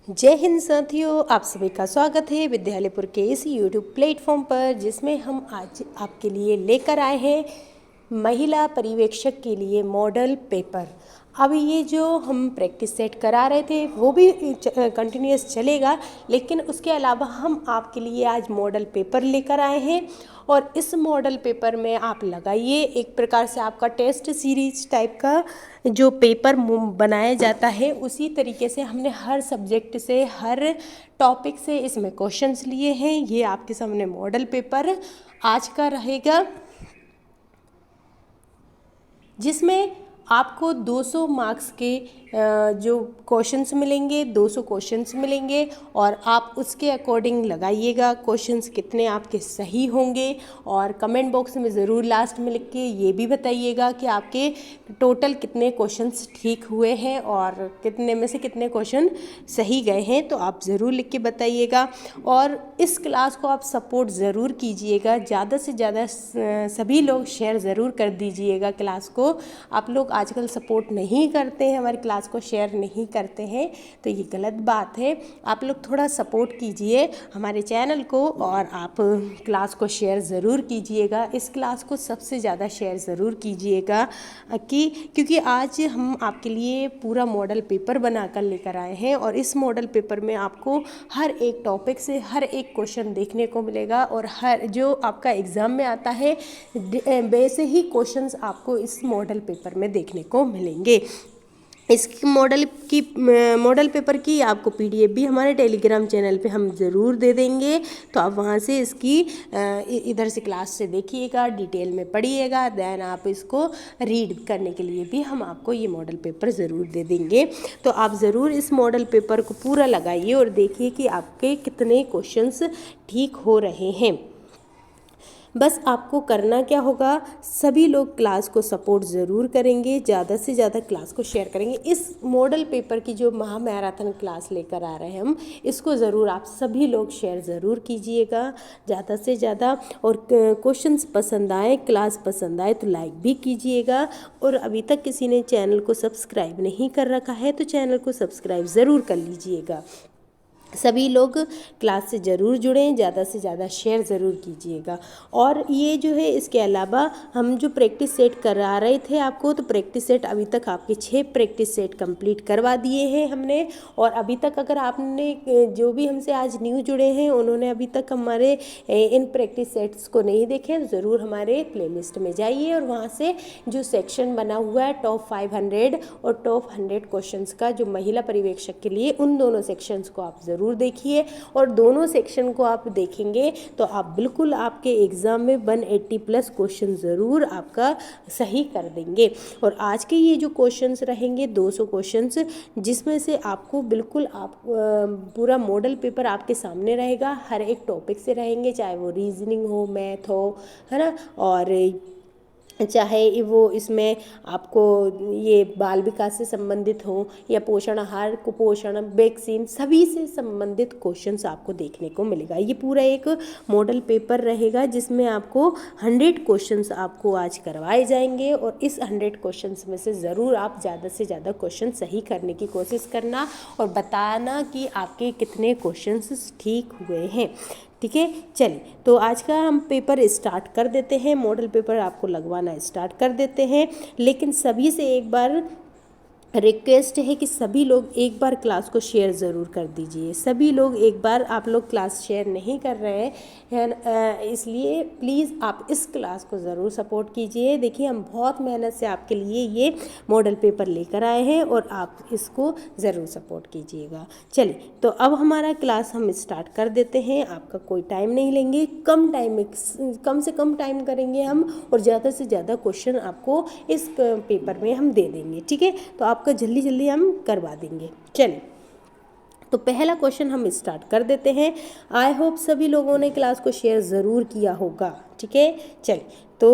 जय हिंद साथियों, आप सभी का स्वागत है विद्यालयपुर के इस यूट्यूब प्लेटफॉर्म पर, जिसमें हम आज आपके लिए लेकर आए हैं महिला पर्यवेक्षक के लिए मॉडल पेपर। अब ये जो हम प्रैक्टिस सेट करा रहे थे वो भी कंटिन्यूस चलेगा, लेकिन उसके अलावा हम आपके लिए आज मॉडल पेपर लेकर आए हैं। और इस मॉडल पेपर में आप लगाइए, एक प्रकार से आपका टेस्ट सीरीज टाइप का जो पेपर बनाया जाता है, उसी तरीके से हमने हर सब्जेक्ट से, हर टॉपिक से इसमें क्वेश्चंस लिए हैं। ये आपके सामने मॉडल पेपर आज का रहेगा, जिसमें आपको 200 मार्क्स के जो क्वेश्चंस मिलेंगे, 200 क्वेश्चंस मिलेंगे और आप उसके अकॉर्डिंग लगाइएगा क्वेश्चंस कितने आपके सही होंगे। और कमेंट बॉक्स में ज़रूर लास्ट में लिख के ये भी बताइएगा कि आपके टोटल कितने क्वेश्चंस ठीक हुए हैं और कितने में से कितने क्वेश्चन सही गए हैं, तो आप ज़रूर लिख के बताइएगा। और इस क्लास को आप सपोर्ट ज़रूर कीजिएगा, ज़्यादा से ज़्यादा सभी लोग शेयर ज़रूर कर दीजिएगा क्लास को। आप लोग आजकल सपोर्ट नहीं करते हैं, हमारी क्लास को शेयर नहीं करते हैं, तो ये गलत बात है। आप लोग थोड़ा सपोर्ट कीजिए हमारे चैनल को और आप क्लास को शेयर ज़रूर कीजिएगा। इस क्लास को सबसे ज़्यादा शेयर ज़रूर कीजिएगा क्योंकि आज हम आपके लिए पूरा मॉडल पेपर बनाकर लेकर आए हैं और इस मॉडल पेपर में आपको हर एक टॉपिक से हर एक क्वेश्चन देखने को मिलेगा और हर जो आपका एग्ज़ाम में आता है वैसे ही क्वेश्चंस आपको इस मॉडल पेपर में देखने को मिलेंगे। इसकी मॉडल पेपर की आपको पीडीएफ भी हमारे टेलीग्राम चैनल पे हम ज़रूर दे देंगे, तो आप वहाँ से इसकी इधर से क्लास से देखिएगा, डिटेल में पढ़िएगा, देन आप इसको रीड करने के लिए भी हम आपको ये मॉडल पेपर ज़रूर दे देंगे। तो आप ज़रूर इस मॉडल पेपर को पूरा लगाइए और देखिए कि आपके कितने क्वेश्चंस ठीक हो रहे हैं। बस आपको करना क्या होगा, सभी लोग क्लास को सपोर्ट ज़रूर करेंगे, ज़्यादा से ज़्यादा क्लास को शेयर करेंगे। इस मॉडल पेपर की जो महा मैराथन क्लास लेकर आ रहे हैं हम, इसको ज़रूर आप सभी लोग शेयर ज़रूर कीजिएगा ज़्यादा से ज़्यादा। और क्वेश्चंस पसंद आए, क्लास पसंद आए तो लाइक भी कीजिएगा। और अभी तक किसी ने चैनल को सब्सक्राइब नहीं कर रखा है तो चैनल को सब्सक्राइब ज़रूर कर लीजिएगा। सभी लोग क्लास से ज़रूर जुड़ें, ज़्यादा से ज़्यादा शेयर ज़रूर कीजिएगा। और ये जो है, इसके अलावा हम जो प्रैक्टिस सेट करा रहे थे आपको, तो प्रैक्टिस सेट अभी तक आपके 6 प्रैक्टिस सेट कंप्लीट करवा दिए हैं हमने। और अभी तक अगर आपने जो भी हमसे आज न्यू जुड़े हैं उन्होंने अभी तक हमारे इन प्रैक्टिस सेट्स को नहीं देखे हैं, तो ज़रूर हमारे प्लेलिस्ट में जाइए और वहाँ से जो सेक्शन बना हुआ है टॉप 500 और टॉप 100 क्वेश्चंस का, जो महिला पर्यवेक्षक के लिए, उन दोनों सेक्शंस को आप ज़रूर देखिए। और दोनों सेक्शन को आप देखेंगे तो आप बिल्कुल आपके एग्ज़ाम में 180 प्लस क्वेश्चन ज़रूर आपका सही कर देंगे। और आज के ये जो क्वेश्चंस रहेंगे 200 क्वेश्चंस, जिसमें से आपको बिल्कुल आप पूरा मॉडल पेपर आपके सामने रहेगा, हर एक टॉपिक से रहेंगे, चाहे वो रीजनिंग हो, मैथ हो, है ना, और चाहे वो इसमें आपको ये बाल विकास से संबंधित हो या पोषण आहार, कुपोषण, वैक्सीन, सभी से संबंधित क्वेश्चंस आपको देखने को मिलेगा। ये पूरा एक मॉडल पेपर रहेगा जिसमें आपको 100 क्वेश्चंस आपको आज करवाए जाएंगे और इस 100 क्वेश्चंस में से ज़रूर आप ज़्यादा से ज़्यादा क्वेश्चन सही करने की कोशिश करना और बताना कि आपके कितने क्वेश्चंस ठीक हुए हैं। ठीक है, चलिए तो आज का हम पेपर स्टार्ट कर देते हैं। मॉडल पेपर आपको लगवाना स्टार्ट कर देते हैं, लेकिन सभी से एक बार रिक्वेस्ट है कि सभी लोग एक बार क्लास को शेयर ज़रूर कर दीजिए। सभी लोग एक बार, आप लोग क्लास शेयर नहीं कर रहे हैं, इसलिए प्लीज़ आप इस क्लास को ज़रूर सपोर्ट कीजिए। देखिए, हम बहुत मेहनत से आपके लिए ये मॉडल पेपर लेकर आए हैं और आप इसको ज़रूर सपोर्ट कीजिएगा। चलिए तो अब हमारा क्लास हम स्टार्ट कर देते हैं। आपका कोई टाइम नहीं लेंगे, कम टाइम में, कम से कम टाइम करेंगे हम और ज़्यादा से ज़्यादा क्वेश्चन आपको इस पेपर में हम दे देंगे। ठीक है, तो आपका जल्दी जल्दी हम करवा देंगे। चलिए तो पहला क्वेश्चन हम स्टार्ट कर देते हैं। आई होप सभी लोगों ने क्लास को शेयर ज़रूर किया होगा। ठीक है, चलिए तो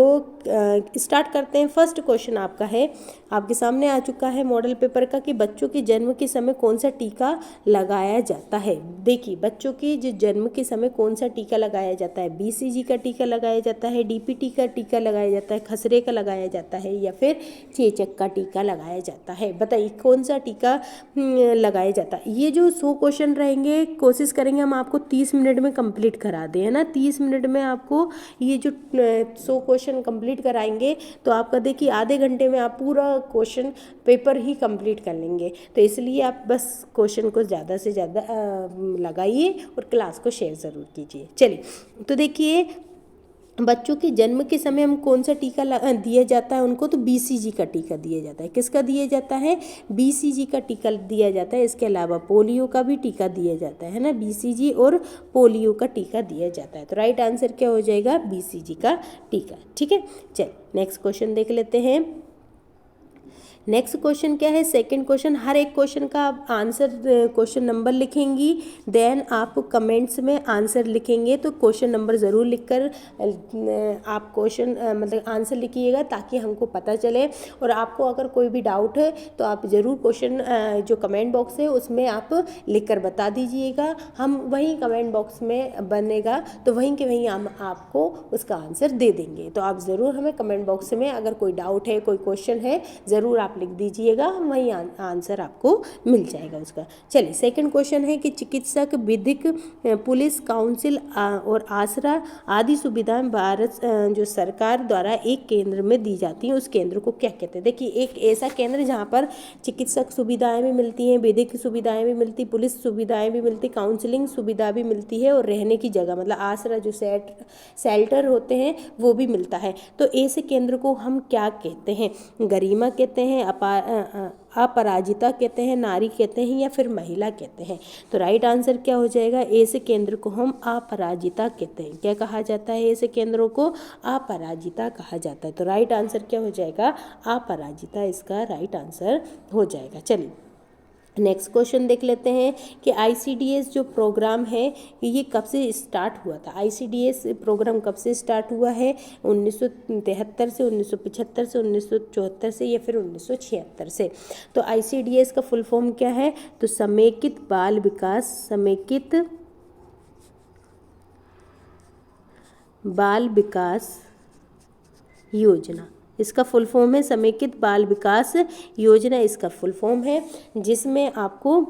स्टार्ट करते हैं। फर्स्ट क्वेश्चन आपका है, आपके सामने आ चुका है मॉडल पेपर का, कि बच्चों के जन्म के समय कौन सा टीका लगाया जाता है। देखिए, बच्चों के जो जन्म के समय कौन सा टीका लगाया जाता है, BCG का टीका लगाया जाता है, DPT का टीका लगाया जाता है, खसरे का लगाया जाता है, या फिर चेचक का टीका लगाया जाता है। बताइए कौन सा टीका लगाया जाता है। ये जो 100 क्वेश्चन रहेंगे, कोशिश करेंगे हम आपको 30 मिनट में कंप्लीट करा दें, है ना। 30 मिनट में आपको ये जो 100 क्वेश्चन कंप्लीट कराएंगे तो आपका देखिए आधे घंटे में आप पूरा क्वेश्चन पेपर ही कंप्लीट कर लेंगे। तो इसलिए आप बस क्वेश्चन को ज़्यादा से ज़्यादा लगाइए और क्लास को शेयर ज़रूर कीजिए। चलिए, तो देखिए बच्चों के जन्म के समय हम कौन सा टीका दिया जाता है उनको, तो BCG का टीका दिया जाता है। किसका दिया जाता है, BCG का टीका दिया जाता है। इसके अलावा पोलियो का भी टीका दिया जाता है ना, BCG और पोलियो का टीका दिया जाता है। तो राइट आंसर क्या हो जाएगा, BCG का टीका। ठीक है, चल नेक्स्ट क्वेश्चन देख लेते हैं। नेक्स्ट क्वेश्चन क्या है, सेकंड क्वेश्चन। हर एक क्वेश्चन का आप आंसर क्वेश्चन नंबर लिखेंगी, देन आप कमेंट्स में आंसर लिखेंगे। तो क्वेश्चन नंबर ज़रूर लिखकर आप क्वेश्चन मतलब आंसर लिखिएगा, ताकि हमको पता चले। और आपको अगर कोई भी डाउट है तो आप ज़रूर क्वेश्चन जो कमेंट बॉक्स है उसमें आप लिखकर बता दीजिएगा। हम वहीं कमेंट बॉक्स में बनेगा तो वहीं के वहीं हम आपको उसका आंसर दे देंगे। तो आप ज़रूर हमें कमेंट बॉक्स में अगर कोई डाउट है, कोई क्वेश्चन है, ज़रूर आप लिख दीजिएगा, वहीं आंसर आपको मिल जाएगा उसका। चलिए, सेकंड क्वेश्चन है कि चिकित्सक, विधिक, पुलिस, काउंसिल और आसरा आदि सुविधाएं भारत जो सरकार द्वारा एक केंद्र में दी जाती हैं, उस केंद्र को क्या कहते हैं। देखिए, एक ऐसा केंद्र जहाँ पर चिकित्सक सुविधाएं भी मिलती हैं, विधिक सुविधाएं भी मिलती, पुलिस सुविधाएं भी मिलती, काउंसलिंग सुविधा भी मिलती है, और रहने की जगह मतलब आसरा जो शेल्टर होते हैं वो भी मिलता है। तो ऐसे केंद्र को हम क्या कहते हैं, गरिमा कहते हैं, अपराजिता कहते हैं, नारी कहते हैं, या फिर महिला कहते हैं। तो राइट आंसर क्या हो जाएगा, ऐसे केंद्र को हम अपराजिता कहते हैं। क्या कहा जाता है, ऐसे केंद्रों को अपराजिता कहा जाता है। तो राइट आंसर क्या हो जाएगा, अपराजिता इसका राइट आंसर हो जाएगा। चलिए नेक्स्ट क्वेश्चन देख लेते हैं कि ICDS जो प्रोग्राम है ये कब से स्टार्ट हुआ था। ICDS प्रोग्राम कब से स्टार्ट हुआ है, 1973 से, 1975 से, 1974 से, या फिर 1976 से। तो ICDS का फुल फॉर्म क्या है, तो समेकित बाल विकास योजना, इसका फुल फॉर्म है समेकित बाल विकास योजना, इसका फुल फॉर्म है। जिसमें आपको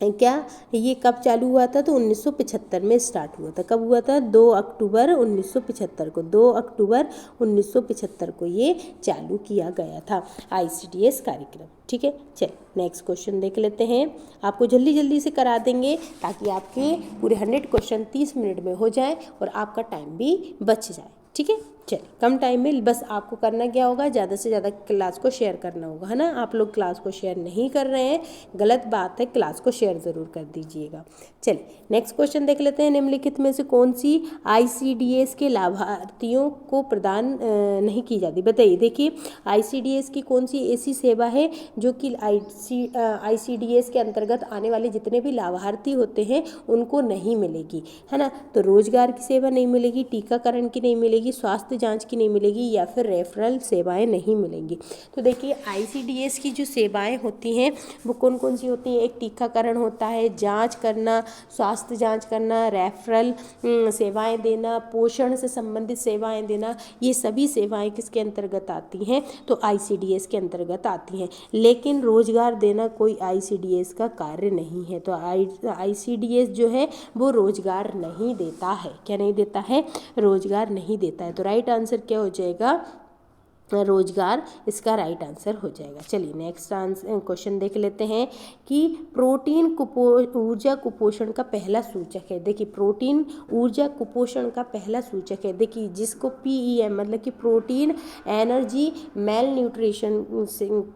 क्या, ये कब चालू हुआ था, तो 1975 में स्टार्ट हुआ था। कब हुआ था, 2 अक्टूबर 1975 को, 2 अक्टूबर 1975 को ये चालू किया गया था ICDS कार्यक्रम। ठीक है, चल नेक्स्ट क्वेश्चन देख लेते हैं। आपको जल्दी जल्दी से करा देंगे ताकि आपके पूरे 100 क्वेश्चन 30 मिनट में हो जाए और आपका टाइम भी बच जाए। ठीक है, चलिए कम टाइम में बस आपको करना क्या होगा, ज़्यादा से ज़्यादा क्लास को शेयर करना होगा, है ना। आप लोग क्लास को शेयर नहीं कर रहे हैं, गलत बात है, क्लास को शेयर ज़रूर कर दीजिएगा। चलिए नेक्स्ट क्वेश्चन देख लेते हैं। निम्नलिखित में से कौन सी ICDS के लाभार्थियों को प्रदान नहीं की जाती। बताइए, देखिए ICDS की कौन सी ऐसी सेवा है जो कि ICDS के अंतर्गत आने वाले जितने भी लाभार्थी होते हैं उनको नहीं मिलेगी, है ना। तो रोजगार की सेवा नहीं मिलेगी, टीकाकरण की नहीं मिलेगी, स्वास्थ्य जांच की नहीं मिलेगी, या फिर रेफरल सेवाएं नहीं मिलेंगी। तो देखिए ICDS की जो सेवाएं होती हैं वो कौन कौन सी होती हैं, एक टीकाकरण होता है, जांच करना, स्वास्थ्य जांच करना, रेफरल सेवाएं देना, पोषण से संबंधित सेवाएं देना, ये सभी सेवाएं किसके अंतर्गत आती हैं, तो ICDS के अंतर्गत आती हैं। लेकिन रोजगार देना कोई ICDS का कार्य नहीं है। तो ICDS जो है वो रोजगार नहीं देता है। क्या नहीं देता है, रोजगार नहीं देता है। तो राइट आंसर क्या हो जाएगा, रोजगार इसका राइट आंसर हो जाएगा। चलिए नेक्स्ट क्वेश्चन देख लेते हैं कि प्रोटीन ऊर्जा कुपोषण का पहला सूचक है। देखिए प्रोटीन ऊर्जा कुपोषण का पहला सूचक है। देखिए जिसको PEM मतलब कि प्रोटीन एनर्जी मेल न्यूट्रिशन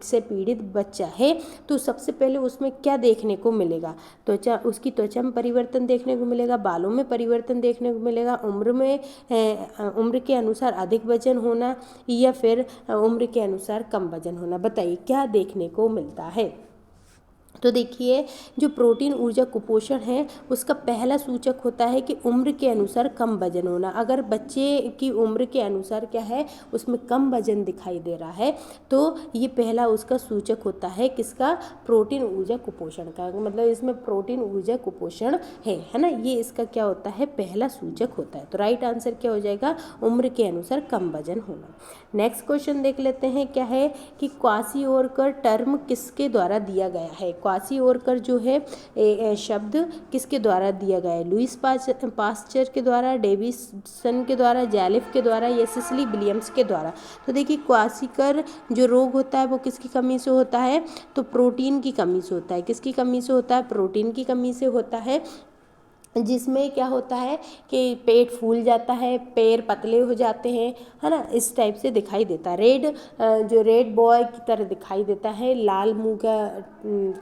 से पीड़ित बच्चा है, तो सबसे पहले उसमें क्या देखने को मिलेगा, त्वचा, उसकी त्वचा में परिवर्तन देखने को मिलेगा, बालों में परिवर्तन देखने को मिलेगा, उम्र के अनुसार अधिक वजन होना, या फिर उम्र के अनुसार कम वजन होना। बताइए क्या देखने को मिलता है। तो देखिए, जो प्रोटीन ऊर्जा कुपोषण है उसका पहला सूचक होता है कि उम्र के अनुसार कम वजन होना। अगर बच्चे की उम्र के अनुसार क्या है, उसमें कम वजन दिखाई दे रहा है, तो ये पहला उसका सूचक होता है किसका, प्रोटीन ऊर्जा कुपोषण का। मतलब इसमें प्रोटीन ऊर्जा कुपोषण है ना, ये इसका क्या होता है, पहला सूचक होता है। तो राइट आंसर क्या हो जाएगा, उम्र के अनुसार कम वजन होना। नेक्स्ट क्वेश्चन देख लेते हैं, क्या है कि क्वासिओरकर टर्म किसके द्वारा दिया गया है। क्वासिओरकर जो है शब्द किसके द्वारा दिया गया है, लुईस पास्चर के द्वारा, डेविसन के द्वारा, जैलिफ के द्वारा या सिसिली विलियम्स के द्वारा। तो देखिए, क्वासिकर जो रोग होता है वो किसकी कमी से होता है, तो प्रोटीन की कमी से होता है। किसकी कमी से होता है, प्रोटीन की कमी से होता है, जिसमें क्या होता है कि पेट फूल जाता है, पैर पतले हो जाते हैं, है ना, इस टाइप से दिखाई देता है। जो रेड बॉय की तरह दिखाई देता है, लाल मुंह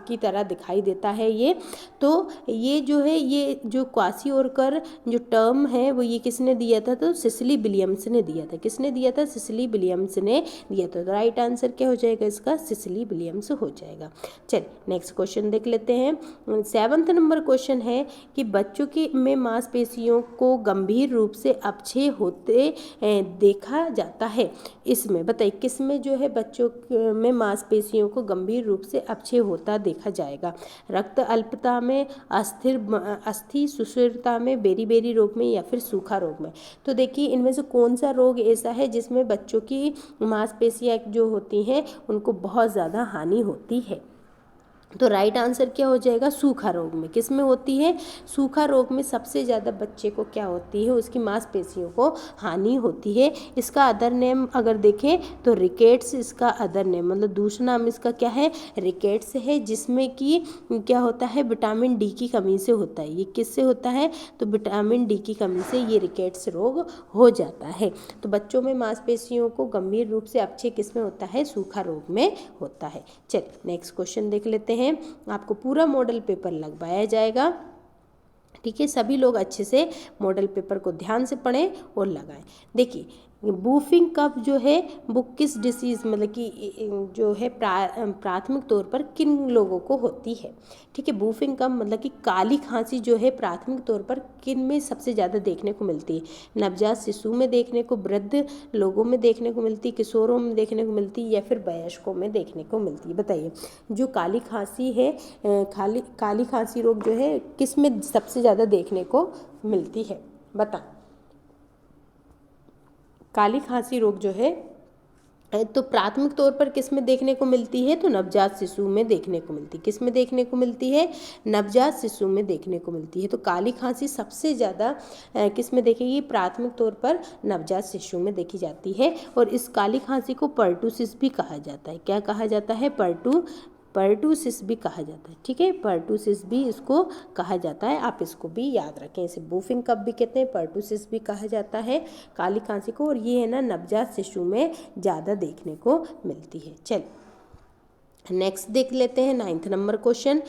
की तरह दिखाई देता है ये। तो ये जो है, ये जो क्वासिओरकर जो टर्म है वो ये किसने दिया था, तो सिसिली विलियम्स ने दिया था। किसने दिया था, सिसिली विलियम्स ने दिया था। तो राइट आंसर क्या हो जाएगा इसका, सिसिली विलियम्स हो जाएगा। चलिए नेक्स्ट क्वेश्चन देख लेते हैं। 7वां नंबर क्वेश्चन है कि बच्चों में मांसपेशियों को गंभीर रूप से अपक्षय होते देखा जाता है। इसमें बताइए, किसमें जो है बच्चों में मांसपेशियों को गंभीर रूप से अपक्षय होता देखा जाएगा। रक्त अल्पता में, अस्थि सुषुरता में, बेरी रोग में या फिर सूखा रोग में। तो देखिए, इनमें से कौन सा रोग ऐसा है जिसमें बच्चों की मांसपेशियां जो होती हैं उनको बहुत ज़्यादा हानि होती है। तो राइट आंसर क्या हो जाएगा, सूखा रोग में। किस में होती है, सूखा रोग में सबसे ज़्यादा बच्चे को क्या होती है, उसकी मांसपेशियों को हानि होती है। इसका अदर नेम अगर देखें तो रिकेट्स इसका अदर नेम, मतलब दूसरा नाम इसका क्या है, रिकेट्स है, जिसमें कि क्या होता है, विटामिन डी की कमी से होता है। ये किससे होता है, तो विटामिन डी की कमी से ये रिकेट्स रोग हो जाता है। तो बच्चों में मांसपेशियों को गंभीर रूप से अपक्षय किस में होता है, सूखा रोग में होता है। चलिए नेक्स्ट क्वेश्चन देख लेते हैं। आपको पूरा मॉडल पेपर लगवाया जाएगा, ठीक है। सभी लोग अच्छे से मॉडल पेपर को ध्यान से पढ़ें और लगाएं। देखिए, बूफिंग कफ जो है वो किस डिसीज़, मतलब कि जो है प्राथमिक तौर पर किन लोगों को होती है, ठीक है। बूफिंग कफ मतलब कि काली खांसी जो है प्राथमिक तौर पर किन में सबसे ज़्यादा देखने को मिलती है, नवजात शिशु में देखने को, वृद्ध लोगों में देखने को मिलती, किशोरों में देखने को मिलती, या फिर वयस्कों में देखने को मिलती है। बताइए, जो काली खांसी है, काली खांसी रोग जो है किस में सबसे ज़्यादा देखने को मिलती है, बता। काली खांसी रोग जो है तो प्राथमिक तौर पर किस में देखने को मिलती है, तो नवजात शिशु में देखने को मिलती है। किस में देखने को मिलती है, नवजात शिशु में देखने को मिलती है। तो काली खांसी सबसे ज़्यादा किस में देखेगी, प्राथमिक तौर पर नवजात शिशु में देखी जाती है। और इस काली खांसी को पर्टूसिस भी कहा जाता है। क्या कहा जाता है, पर्टूसिस भी कहा जाता है, ठीक है। पर्टूसिस भी इसको कहा जाता है, आप इसको भी याद रखें। इसे बूफिंग कफ भी कहते हैं, पर्टूसिस भी कहा जाता है काली खांसी को। और ये है ना, नवजात शिशु में ज़्यादा देखने को मिलती है। चल नेक्स्ट देख लेते हैं 9वां नंबर क्वेश्चन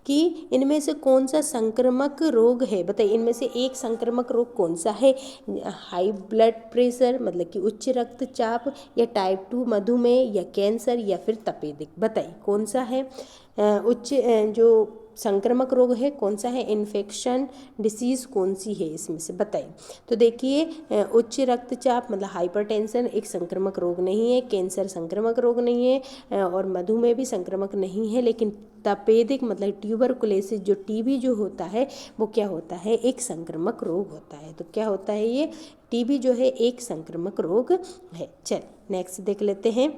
कि इनमें से कौन सा संक्रामक रोग है। बताइए, इनमें से एक संक्रामक रोग कौन सा है, हाई ब्लड प्रेशर मतलब कि उच्च रक्तचाप, या टाइप 2 मधुमेह, या कैंसर, या फिर तपेदिक। बताइए कौन सा है जो संक्रामक रोग है, कौन सा है, इन्फेक्शन डिसीज़ कौन सी है इसमें से, बताइए। तो देखिए, उच्च रक्तचाप मतलब हाइपरटेंशन एक संक्रामक रोग नहीं है, कैंसर संक्रामक रोग नहीं है, और मधुमेह भी संक्रामक नहीं है। लेकिन तपेदिक मतलब ट्यूबरकुलोसिस जो टीबी जो होता है वो क्या होता है, एक संक्रामक रोग होता है। तो क्या होता है, ये टीबी जो है एक संक्रामक रोग है। चल नेक्स्ट देख लेते हैं।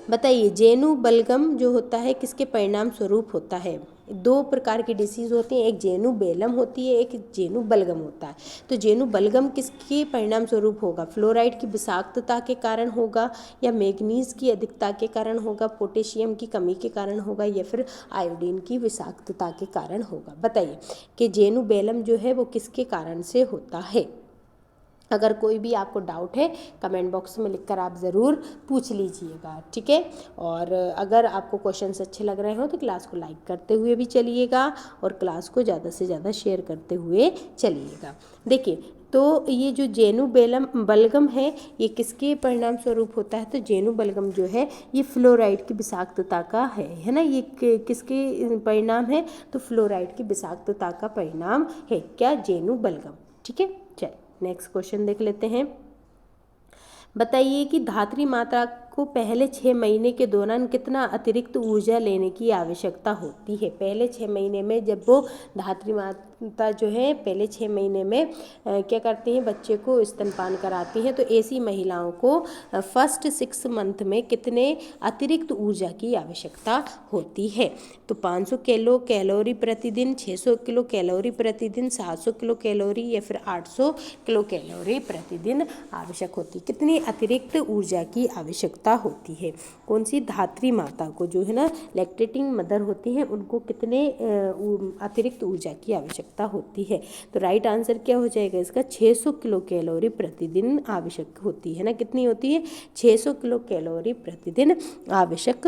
बताइए, जेनु बलगम जो होता है किसके परिणाम स्वरूप होता है। 2 प्रकार की डिसीज़ होती हैं, एक जेनु बेलम होती है, एक जेनु बलगम होता है। तो जेनु बलगम किसके परिणाम स्वरूप होगा, फ्लोराइड की विषाक्तता के कारण होगा, या मैग्नीज की अधिकता के कारण होगा, पोटेशियम की कमी के कारण होगा, या फिर आयोडीन की विषाक्तता के कारण होगा। बताइए कि जेनु बेलम जो है वो किसके कारण से होता है। अगर कोई भी आपको डाउट है कमेंट बॉक्स में लिखकर आप ज़रूर पूछ लीजिएगा, ठीक है। और अगर आपको क्वेश्चंस अच्छे लग रहे हो तो क्लास को लाइक करते हुए भी चलिएगा और क्लास को ज़्यादा से ज़्यादा शेयर करते हुए चलिएगा। देखिए, तो ये जो जेनु बलगम है ये किसके परिणाम स्वरूप होता है? तो जेनु बलगम जो है ये फ्लोराइड की विषाक्तता का है ना। ये किसके परिणाम है? तो फ्लोराइड की विषाक्तता का परिणाम है क्या? जेनु बलगम, ठीक है। चलिए नेक्स्ट क्वेश्चन देख लेते हैं। बताइए कि धात्री माता को पहले 6 महीने के दौरान कितना अतिरिक्त ऊर्जा लेने की आवश्यकता होती है? पहले 6 महीने में जब वो धात्री माता जो है पहले 6 महीने में क्या करती हैं? बच्चे को स्तनपान कराती हैं। तो ऐसी महिलाओं को फर्स्ट 6 मंथ में कितने अतिरिक्त ऊर्जा की आवश्यकता होती है? तो 500 किलो कैलोरी प्रतिदिन, 600 किलो कैलोरी प्रतिदिन, 700 किलो कैलोरी या फिर 800 किलो कैलोरी प्रतिदिन आवश्यक होती है। कितनी अतिरिक्त ऊर्जा की आवश्यकता होती है? कौन सी? धात्री माता को, जो है ना लैक्टेटिंग मदर होती हैं, उनको कितने अतिरिक्त ऊर्जा की आवश्यकता होती है? तो राइट आंसर क्या हो जाएगा इसका? 600 किलो कैलोरी प्रतिदिन आवश्यक होती है ना। कितनी होती है? 600 किलो कैलोरी प्रतिदिन आवश्यक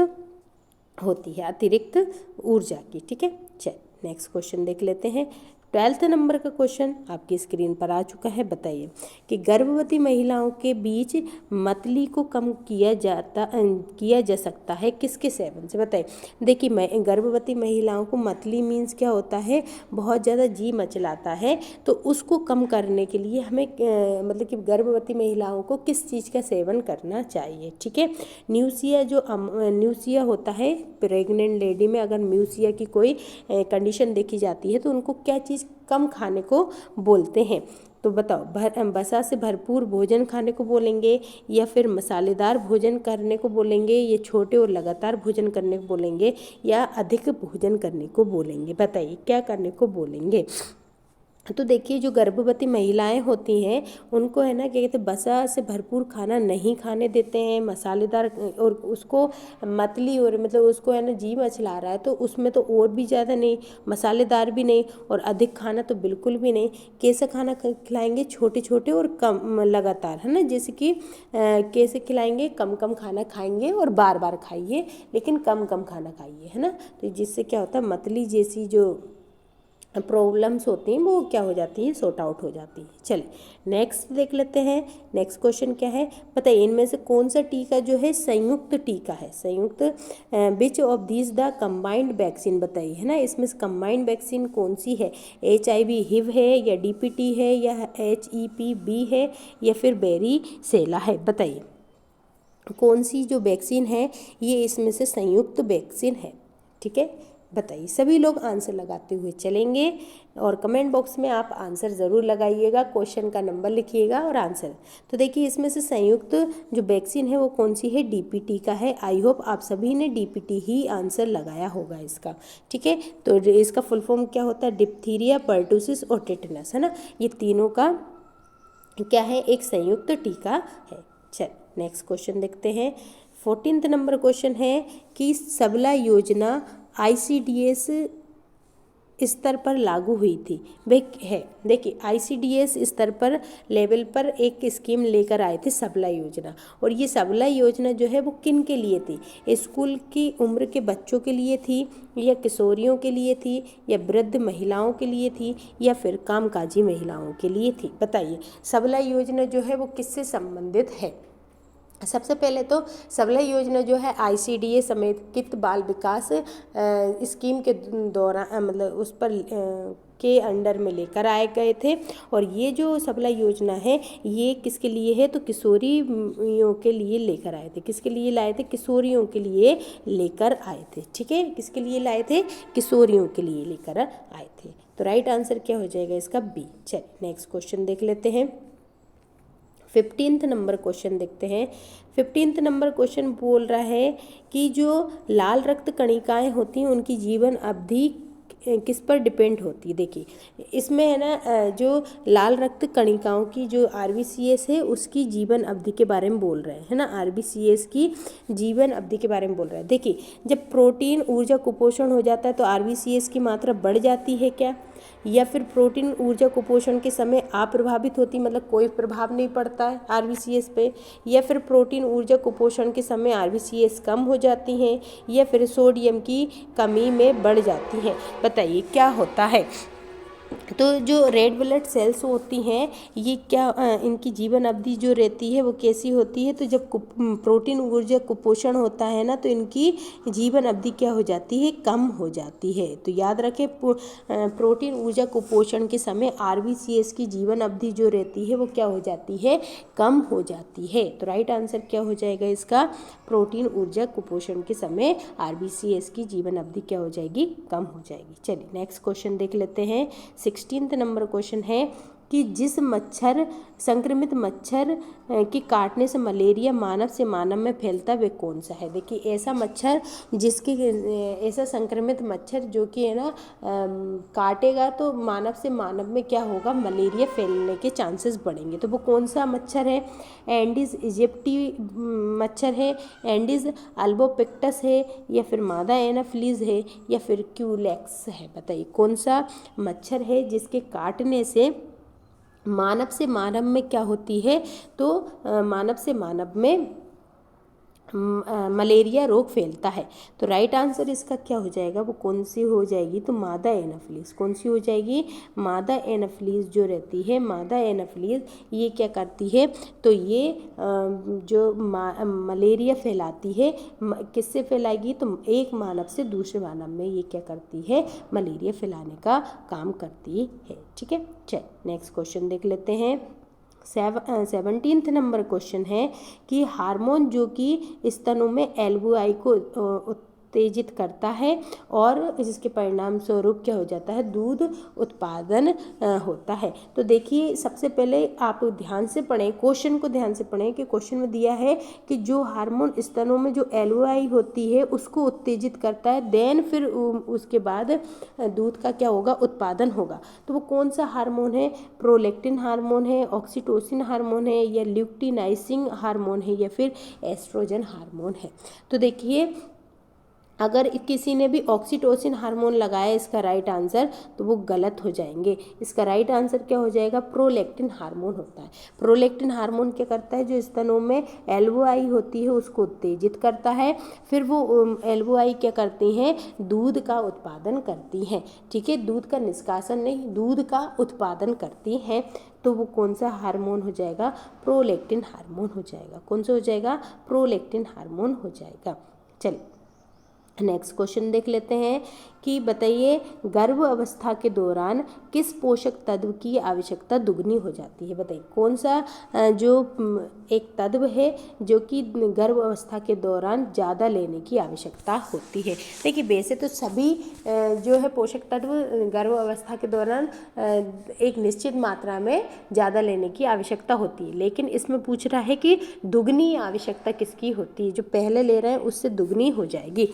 होती है अतिरिक्त ऊर्जा की, ठीक है। चल नेक्स्ट क्वेश्चन देख लेते हैं। 12th नंबर का क्वेश्चन आपकी स्क्रीन पर आ चुका है। बताइए कि गर्भवती महिलाओं के बीच मतली को कम किया जा सकता है किसके सेवन से? बताइए। देखिए, गर्भवती महिलाओं को मतली मीन्स क्या होता है? बहुत ज़्यादा जी मचलाता है। तो उसको कम करने के लिए हमें मतलब कि गर्भवती महिलाओं को किस चीज़ का सेवन करना चाहिए, ठीक है। न्यूसिया होता है प्रेग्नेंट लेडी में। अगर म्यूसिया की कोई कंडीशन देखी जाती है तो उनको क्या चीज़ कम खाने को बोलते हैं? तो बताओ, वसा से भरपूर भोजन खाने को बोलेंगे या फिर मसालेदार भोजन करने को बोलेंगे, या छोटे और लगातार भोजन करने को बोलेंगे, या अधिक भोजन करने को बोलेंगे? बताइए क्या करने को बोलेंगे? तो देखिए, जो गर्भवती महिलाएं होती हैं उनको है ना क्या कहते हैं, वसा से भरपूर खाना नहीं खाने देते हैं, मसालेदार, और उसको मतली और मतलब उसको है ना जी मचला रहा है तो उसमें तो और भी ज़्यादा नहीं, मसालेदार भी नहीं और अधिक खाना तो बिल्कुल भी नहीं। कैसे खाना खिलाएंगे? छोटे छोटे और कम लगातार, है ना। जैसे कि कैसे खिलाएंगे? कम कम खाना खाएंगे और बार बार खाइए, लेकिन कम कम खाना खाइए, है ना। तो जिससे क्या होता है, मतली जैसी जो प्रॉब्लम्स होती हैं वो क्या हो जाती हैं? सॉर्ट आउट हो जाती है। चलिए नेक्स्ट देख लेते हैं। नेक्स्ट क्वेश्चन क्या है? बताइए, इनमें से कौन सा टीका जो है संयुक्त टीका है? संयुक्त which of these the combined vaccine? बताइए, है ना। इसमें से कंबाइंड वैक्सीन कौन सी है? HIV हिव है, या DPT है, या HEPV है, या फिर बेरी सेला है? बताइए कौन सी जो वैक्सीन है ये इसमें से संयुक्त वैक्सीन है, ठीक है। बताइए। सभी लोग आंसर लगाते हुए चलेंगे और कमेंट बॉक्स में आप आंसर ज़रूर लगाइएगा, क्वेश्चन का नंबर लिखिएगा और आंसर। तो देखिए, इसमें से संयुक्त जो वैक्सीन है वो कौन सी है? DPT का है। आई होप आप सभी ने DPT ही आंसर लगाया होगा इसका, ठीक है। तो इसका फुल फॉर्म क्या होता है? डिप्थीरिया, पर्टूसिस और टेटनस, है ना। ये तीनों का क्या है? एक संयुक्त टीका है। चल नेक्स्ट क्वेश्चन देखते हैं। 14th नंबर क्वेश्चन है कि सबला योजना ICDS स्तर पर लागू हुई थी वह है? देखिए, ICDS स्तर पर लेवल पर एक स्कीम लेकर आए थे, सबला योजना। और ये सबला योजना जो है वो किन के लिए थी? स्कूल की उम्र के बच्चों के लिए थी, या किशोरियों के लिए थी, या वृद्ध महिलाओं के लिए थी, या फिर कामकाजी महिलाओं के लिए थी? बताइए सबला योजना जो है वो किससे संबंधित है? सबसे पहले तो सबला योजना जो है ICDA समेकित बाल विकास स्कीम के दौरान मतलब उस पर के अंडर में लेकर आए गए थे। और ये जो सबला योजना है ये किसके लिए है? तो किशोरियों के लिए लेकर आए थे। किसके लिए लाए थे? किशोरियों के लिए लेकर आए थे, ठीक है। किसके लिए लाए थे? किशोरियों के लिए लेकर आए थे। तो राइट आंसर क्या हो जाएगा इसका? B। चलिए नेक्स्ट क्वेश्चन देख लेते हैं। 15th नंबर क्वेश्चन देखते हैं। 15th नंबर क्वेश्चन बोल रहा है कि जो लाल रक्त कणिकाएं होती हैं उनकी जीवन अवधि किस पर डिपेंड होती है। देखिए इसमें है ना जो लाल रक्त कणिकाओं की जो RBCS है उसकी जीवन अवधि के बारे में बोल रहे हैं, है ना, RBCS की जीवन अवधि के बारे में बोल रहे हैं। देखिए जब प्रोटीन ऊर्जा कुपोषण हो जाता है तो RBCS की मात्रा बढ़ जाती है क्या, या फिर प्रोटीन ऊर्जा कुपोषण के समय अप्रभावित होती, मतलब कोई प्रभाव नहीं पड़ता है RBCS पे, या फिर प्रोटीन ऊर्जा कुपोषण के समय RBCS कम हो जाती हैं, या फिर सोडियम की कमी में बढ़ जाती हैं। बताइए क्या होता है। तो जो रेड ब्लड सेल्स होती हैं ये क्या इनकी जीवन अवधि जो रहती है वो कैसी होती है, तो जब प्रोटीन ऊर्जा कुपोषण होता है ना तो इनकी जीवन अवधि क्या हो जाती है, कम हो जाती है। तो याद रखें प्रोटीन ऊर्जा कुपोषण के समय RBCS की जीवन अवधि जो रहती है वो क्या हो जाती है, कम हो जाती है। तो राइट आंसर क्या हो जाएगा इसका, प्रोटीन ऊर्जा कुपोषण के समय RBCS की जीवन अवधि क्या हो जाएगी, कम हो जाएगी। चलिए नेक्स्ट क्वेश्चन देख लेते हैं। 16 नंबर क्वेश्चन है कि जिस मच्छर संक्रमित मच्छर के काटने से मलेरिया मानव से मानव में फैलता है वे कौन सा है। देखिए ऐसा मच्छर जिसके ऐसा संक्रमित मच्छर जो कि है ना काटेगा तो मानव से मानव में क्या होगा, मलेरिया फैलने के चांसेस बढ़ेंगे। तो वो कौन सा मच्छर है, एंडीज इजिप्टी मच्छर है, एंडीज अल्बोपिक्टस है, या फिर मादा एनाफिलीज है, या फिर क्यूलेक्स है। बताइए कौन सा मच्छर है जिसके काटने से मानव से मानव में क्या होती है, तो मानव से मानव में मलेरिया रोग फैलता है। तो राइट आंसर इसका क्या हो जाएगा, वो कौन सी हो जाएगी, तो मादा एनाफिलीज। कौन सी हो जाएगी, मादा एनाफिलीज जो रहती है, मादा एनाफिलीज ये क्या करती है, तो ये जो मलेरिया फैलाती है, किससे फैलाएगी, तो एक मानव से दूसरे मानव में ये क्या करती है, मलेरिया फैलाने का काम करती है। ठीक है, चल नेक्स्ट क्वेश्चन देख लेते हैं। 17th नंबर क्वेश्चन है कि हार्मोन जो कि स्तनों में LVI को उत्तेजित करता है और इसके परिणाम स्वरूप क्या हो जाता है, दूध उत्पादन होता है। तो देखिए सबसे पहले आप ध्यान से पढ़ें, क्वेश्चन को ध्यान से पढ़ें कि क्वेश्चन में दिया है कि जो हार्मोन स्तनों में जो LVI होती है उसको उत्तेजित करता है, देन फिर उसके बाद दूध का क्या होगा, उत्पादन होगा। तो वो कौन सा हार्मोन है, प्रोलैक्टिन हार्मोन है, ऑक्सीटोसिन हार्मोन है, या ल्यूटिनाइजिंग हार्मोन है, या फिर एस्ट्रोजन हार्मोन है। तो देखिए अगर किसी ने भी ऑक्सीटोसिन हार्मोन लगाया इसका राइट आंसर, तो वो गलत हो जाएंगे। इसका राइट आंसर क्या हो जाएगा, प्रोलैक्टिन हार्मोन होता है। प्रोलैक्टिन हार्मोन क्या करता है, जो स्तनों में LVI होती है उसको उत्तेजित करता है, फिर वो LVI क्या करती हैं, दूध का उत्पादन करती हैं। ठीक है, दूध का निष्कासन नहीं, दूध का उत्पादन करती हैं। तो वो कौन सा हार्मोन हो जाएगा, प्रोलैक्टिन हार्मोन हो जाएगा। कौन सा हो जाएगा, प्रोलैक्टिन हार्मोन हो जाएगा। चलिए नेक्स्ट क्वेश्चन देख लेते हैं कि बताइए गर्भ अवस्था के दौरान किस पोषक तत्व की आवश्यकता दुगनी हो जाती है। बताइए कौन सा जो एक तत्व है जो कि गर्भ अवस्था के दौरान ज़्यादा लेने की आवश्यकता होती है। देखिए वैसे तो सभी जो है पोषक तत्व गर्भ अवस्था के दौरान एक निश्चित मात्रा में ज़्यादा लेने की आवश्यकता होती है, लेकिन इसमें पूछ रहा है कि दुगनी आवश्यकता किसकी होती है, जो पहले ले रहे हैं उससे दुगनी हो जाएगी।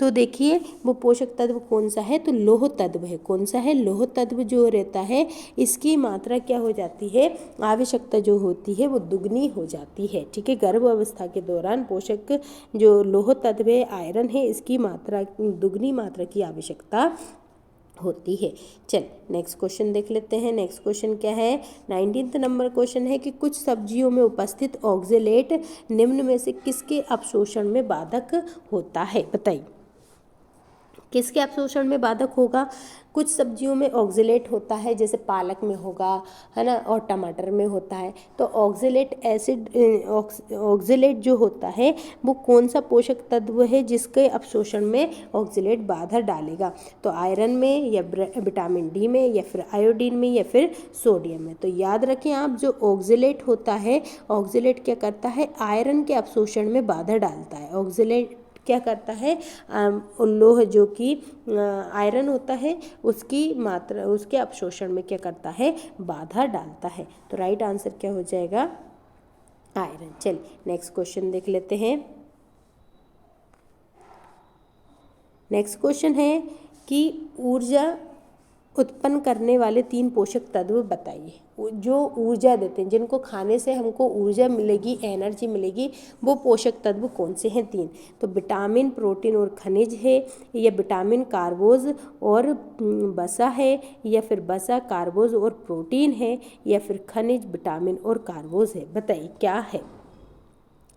तो देखिए वो पोषक तत्व कौन सा है, तो लौह तत्व है। कौन सा है, लौह तत्व जो रहता है इसकी मात्रा क्या हो जाती है, आवश्यकता जो होती है वो दुगनी हो जाती है। ठीक है, गर्भ अवस्था के दौरान पोषक जो लौह तत्व है, आयरन है, इसकी मात्रा दुगनी मात्रा की आवश्यकता होती है। चल नेक्स्ट क्वेश्चन देख लेते हैं। नेक्स्ट क्वेश्चन क्या है, 19th नंबर क्वेश्चन है कि कुछ सब्जियों में उपस्थित ऑक्जेलेट निम्न में से किसके अवशोषण में बाधक होता है। बताइए किसके अवशोषण में बाधक होगा। कुछ सब्जियों में ऑक्जेलेट होता है, जैसे पालक में होगा, है ना, और टमाटर में होता है। तो ऑक्जेलेट एसिड ऑक्जेलेट जो होता है वो कौन सा पोषक तत्व है जिसके अवशोषण में ऑक्जेलेट बाधा डालेगा। तो आयरन में, या विटामिन डी में, या फिर आयोडीन में, या फिर सोडियम में। तो याद रखें आप, जो ऑक्जेलेट होता है, ऑक्जेलेट क्या करता है, आयरन के अवशोषण में बाधा डालता है। ऑक्जेलेट क्या करता है, लोह जो कि आयरन होता है उसकी मात्रा, उसके अवशोषण में क्या करता है, बाधा डालता है। तो राइट आंसर क्या हो जाएगा, आयरन। चलिए नेक्स्ट क्वेश्चन देख लेते हैं। नेक्स्ट क्वेश्चन है कि ऊर्जा उत्पन्न करने वाले 3 पोषक तत्व बताइए। जो ऊर्जा देते हैं, जिनको खाने से हमको ऊर्जा मिलेगी, एनर्जी मिलेगी, वो पोषक तत्व कौन से हैं? 3। तो विटामिन, प्रोटीन और खनिज है, या विटामिन, कार्बोज और वसा है, या फिर वसा, कार्बोज और प्रोटीन है, या फिर खनिज, विटामिन और कार्बोज है? बताइए क्या है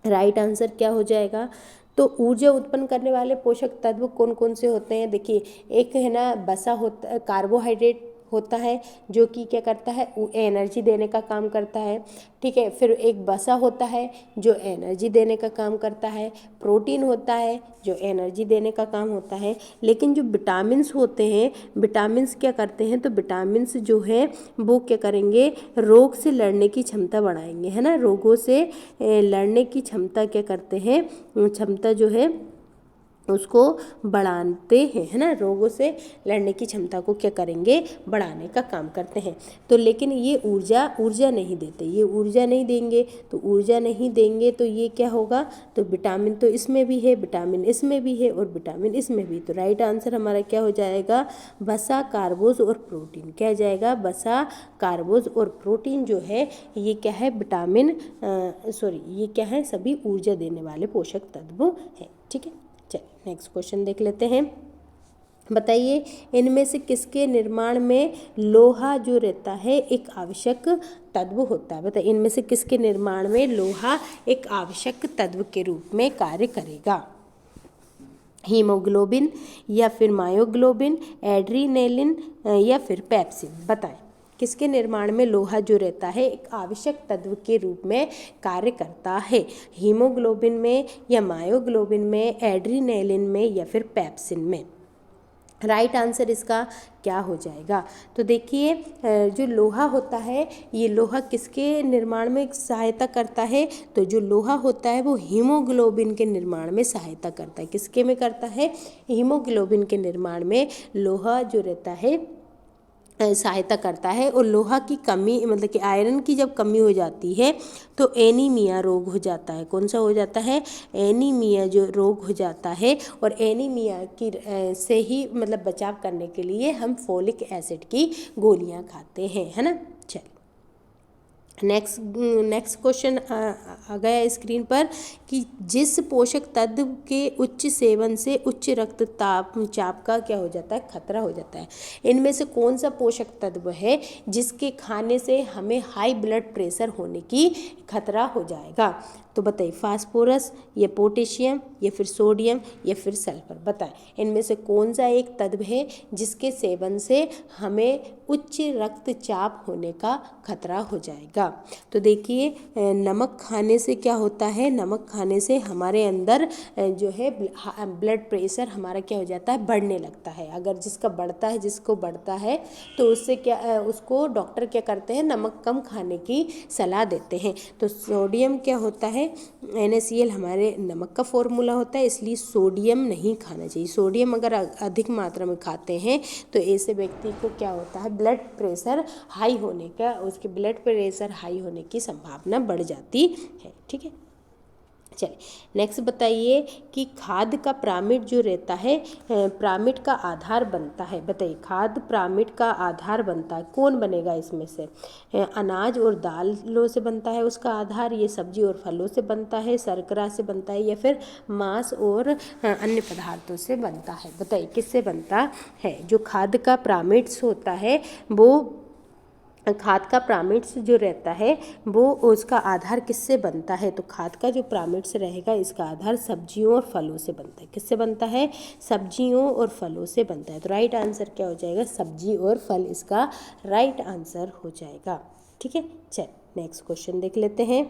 राइट आंसर, क्या हो जाएगा? तो ऊर्जा उत्पन्न करने वाले पोषक तत्व कौन कौन से होते हैं? देखिए, एक है ना वसा होता, कार्बोहाइड्रेट होता है जो कि क्या करता है, एनर्जी देने का काम करता है। ठीक है, फिर एक वसा होता है जो एनर्जी देने का काम करता है। प्रोटीन होता है जो एनर्जी देने का काम होता है। लेकिन जो विटामिन्स होते हैं, विटामिन्स क्या करते हैं? तो विटामिन्स जो है वो क्या करेंगे, रोग से लड़ने की क्षमता बढ़ाएंगे, है ना। रोगों से लड़ने की क्षमता क्या करते हैं, क्षमता जो है उसको बढ़ाते हैं, है ना। रोगों से लड़ने की क्षमता को क्या करेंगे, बढ़ाने का काम करते हैं। तो लेकिन ये ऊर्जा नहीं देते, ये ऊर्जा नहीं देंगे। तो ऊर्जा नहीं देंगे तो ये क्या होगा, तो विटामिन तो इसमें भी है, विटामिन इसमें भी है और विटामिन इसमें भी। तो राइट आंसर हमारा क्या हो जाएगा, वसा, कार्बोज और प्रोटीन। क्या जाएगा, वसा, कार्बोज और प्रोटीन जो है ये क्या है, विटामिन ये क्या है, सभी ऊर्जा देने वाले पोषक तत्व हैं। ठीक है, चलिए नेक्स्ट क्वेश्चन देख लेते हैं। बताइए, इनमें से किसके निर्माण में लोहा जो रहता है एक आवश्यक तत्व होता है? बताइए, इनमें से किसके निर्माण में लोहा एक आवश्यक तत्व के रूप में कार्य करेगा? हीमोग्लोबिन, या फिर मायोग्लोबिन, एड्रीनेलिन, या फिर पेप्सिन? बताएं, किसके निर्माण में लोहा जो रहता है एक आवश्यक तत्व के रूप में कार्य करता है? हीमोग्लोबिन में, या मायोग्लोबिन में, एड्रीनेलिन में, या फिर पेप्सिन में? राइट आंसर इसका क्या हो जाएगा? तो देखिए, जो लोहा होता है, ये लोहा किसके निर्माण में सहायता करता है? तो जो लोहा होता है वो हीमोग्लोबिन के निर्माण में सहायता करता है। किसके में करता है? हीमोग्लोबिन के निर्माण में लोहा जो रहता है सहायता करता है। और लोहा की कमी, मतलब कि आयरन की जब कमी हो जाती है तो एनीमिया रोग हो जाता है। कौन सा हो जाता है? एनीमिया जो रोग हो जाता है। और एनीमिया की से ही मतलब बचाव करने के लिए हम फोलिक एसिड की गोलियां खाते हैं, है ना। चलिए नेक्स्ट क्वेश्चन आ गया स्क्रीन पर कि जिस पोषक तत्व के उच्च सेवन से उच्च रक्तचाप का क्या हो जाता है, खतरा हो जाता है। इनमें से कौन सा पोषक तत्व है जिसके खाने से हमें हाई ब्लड प्रेशर होने की खतरा हो जाएगा? तो बताइए, फास्फोरस, या पोटेशियम, या फिर सोडियम, या फिर सल्फर? बताएं, इनमें से कौन सा एक तत्व है जिसके सेवन से हमें उच्च रक्तचाप होने का खतरा हो जाएगा? तो देखिए, नमक खाने से क्या होता है, नमक खाने से हमारे अंदर जो है ब्लड प्रेशर हमारा क्या हो जाता है, बढ़ने लगता है। अगर जिसको बढ़ता है तो उससे क्या, उसको डॉक्टर क्या करते हैं, नमक कम खाने की सलाह देते हैं। तो सोडियम क्या होता है, NaCl हमारे नमक का फॉर्मूला होता है, इसलिए सोडियम नहीं खाना चाहिए। सोडियम अगर अधिक मात्रा में खाते हैं तो ऐसे व्यक्ति को क्या होता है, ब्लड प्रेशर हाई होने का, उसके ब्लड प्रेशर हाई होने की संभावना बढ़ जाती है। ठीक है, चलिए नेक्स्ट बताइए कि खाद का पिरामिड जो रहता है, पिरामिड का आधार बनता है। बताइए, खाद पिरामिड का आधार बनता है, कौन बनेगा इसमें से? अनाज और दालों से बनता है उसका आधार, ये सब्जी और फलों से बनता है, शर्करा से बनता है, या फिर मांस और अन्य पदार्थों से बनता है? बताइए किससे बनता है? जो खाद का पिरामिड्स होता है, वो खाद का पिरामिड्स जो रहता है वो उसका आधार किससे बनता है? तो खाद का जो पिरामिड्स रहेगा इसका आधार सब्जियों और फलों से बनता है। किससे बनता है? सब्जियों और फलों से बनता है। तो राइट आंसर क्या हो जाएगा? सब्जी और फल इसका राइट आंसर हो जाएगा। ठीक है, चल नेक्स्ट क्वेश्चन देख लेते हैं।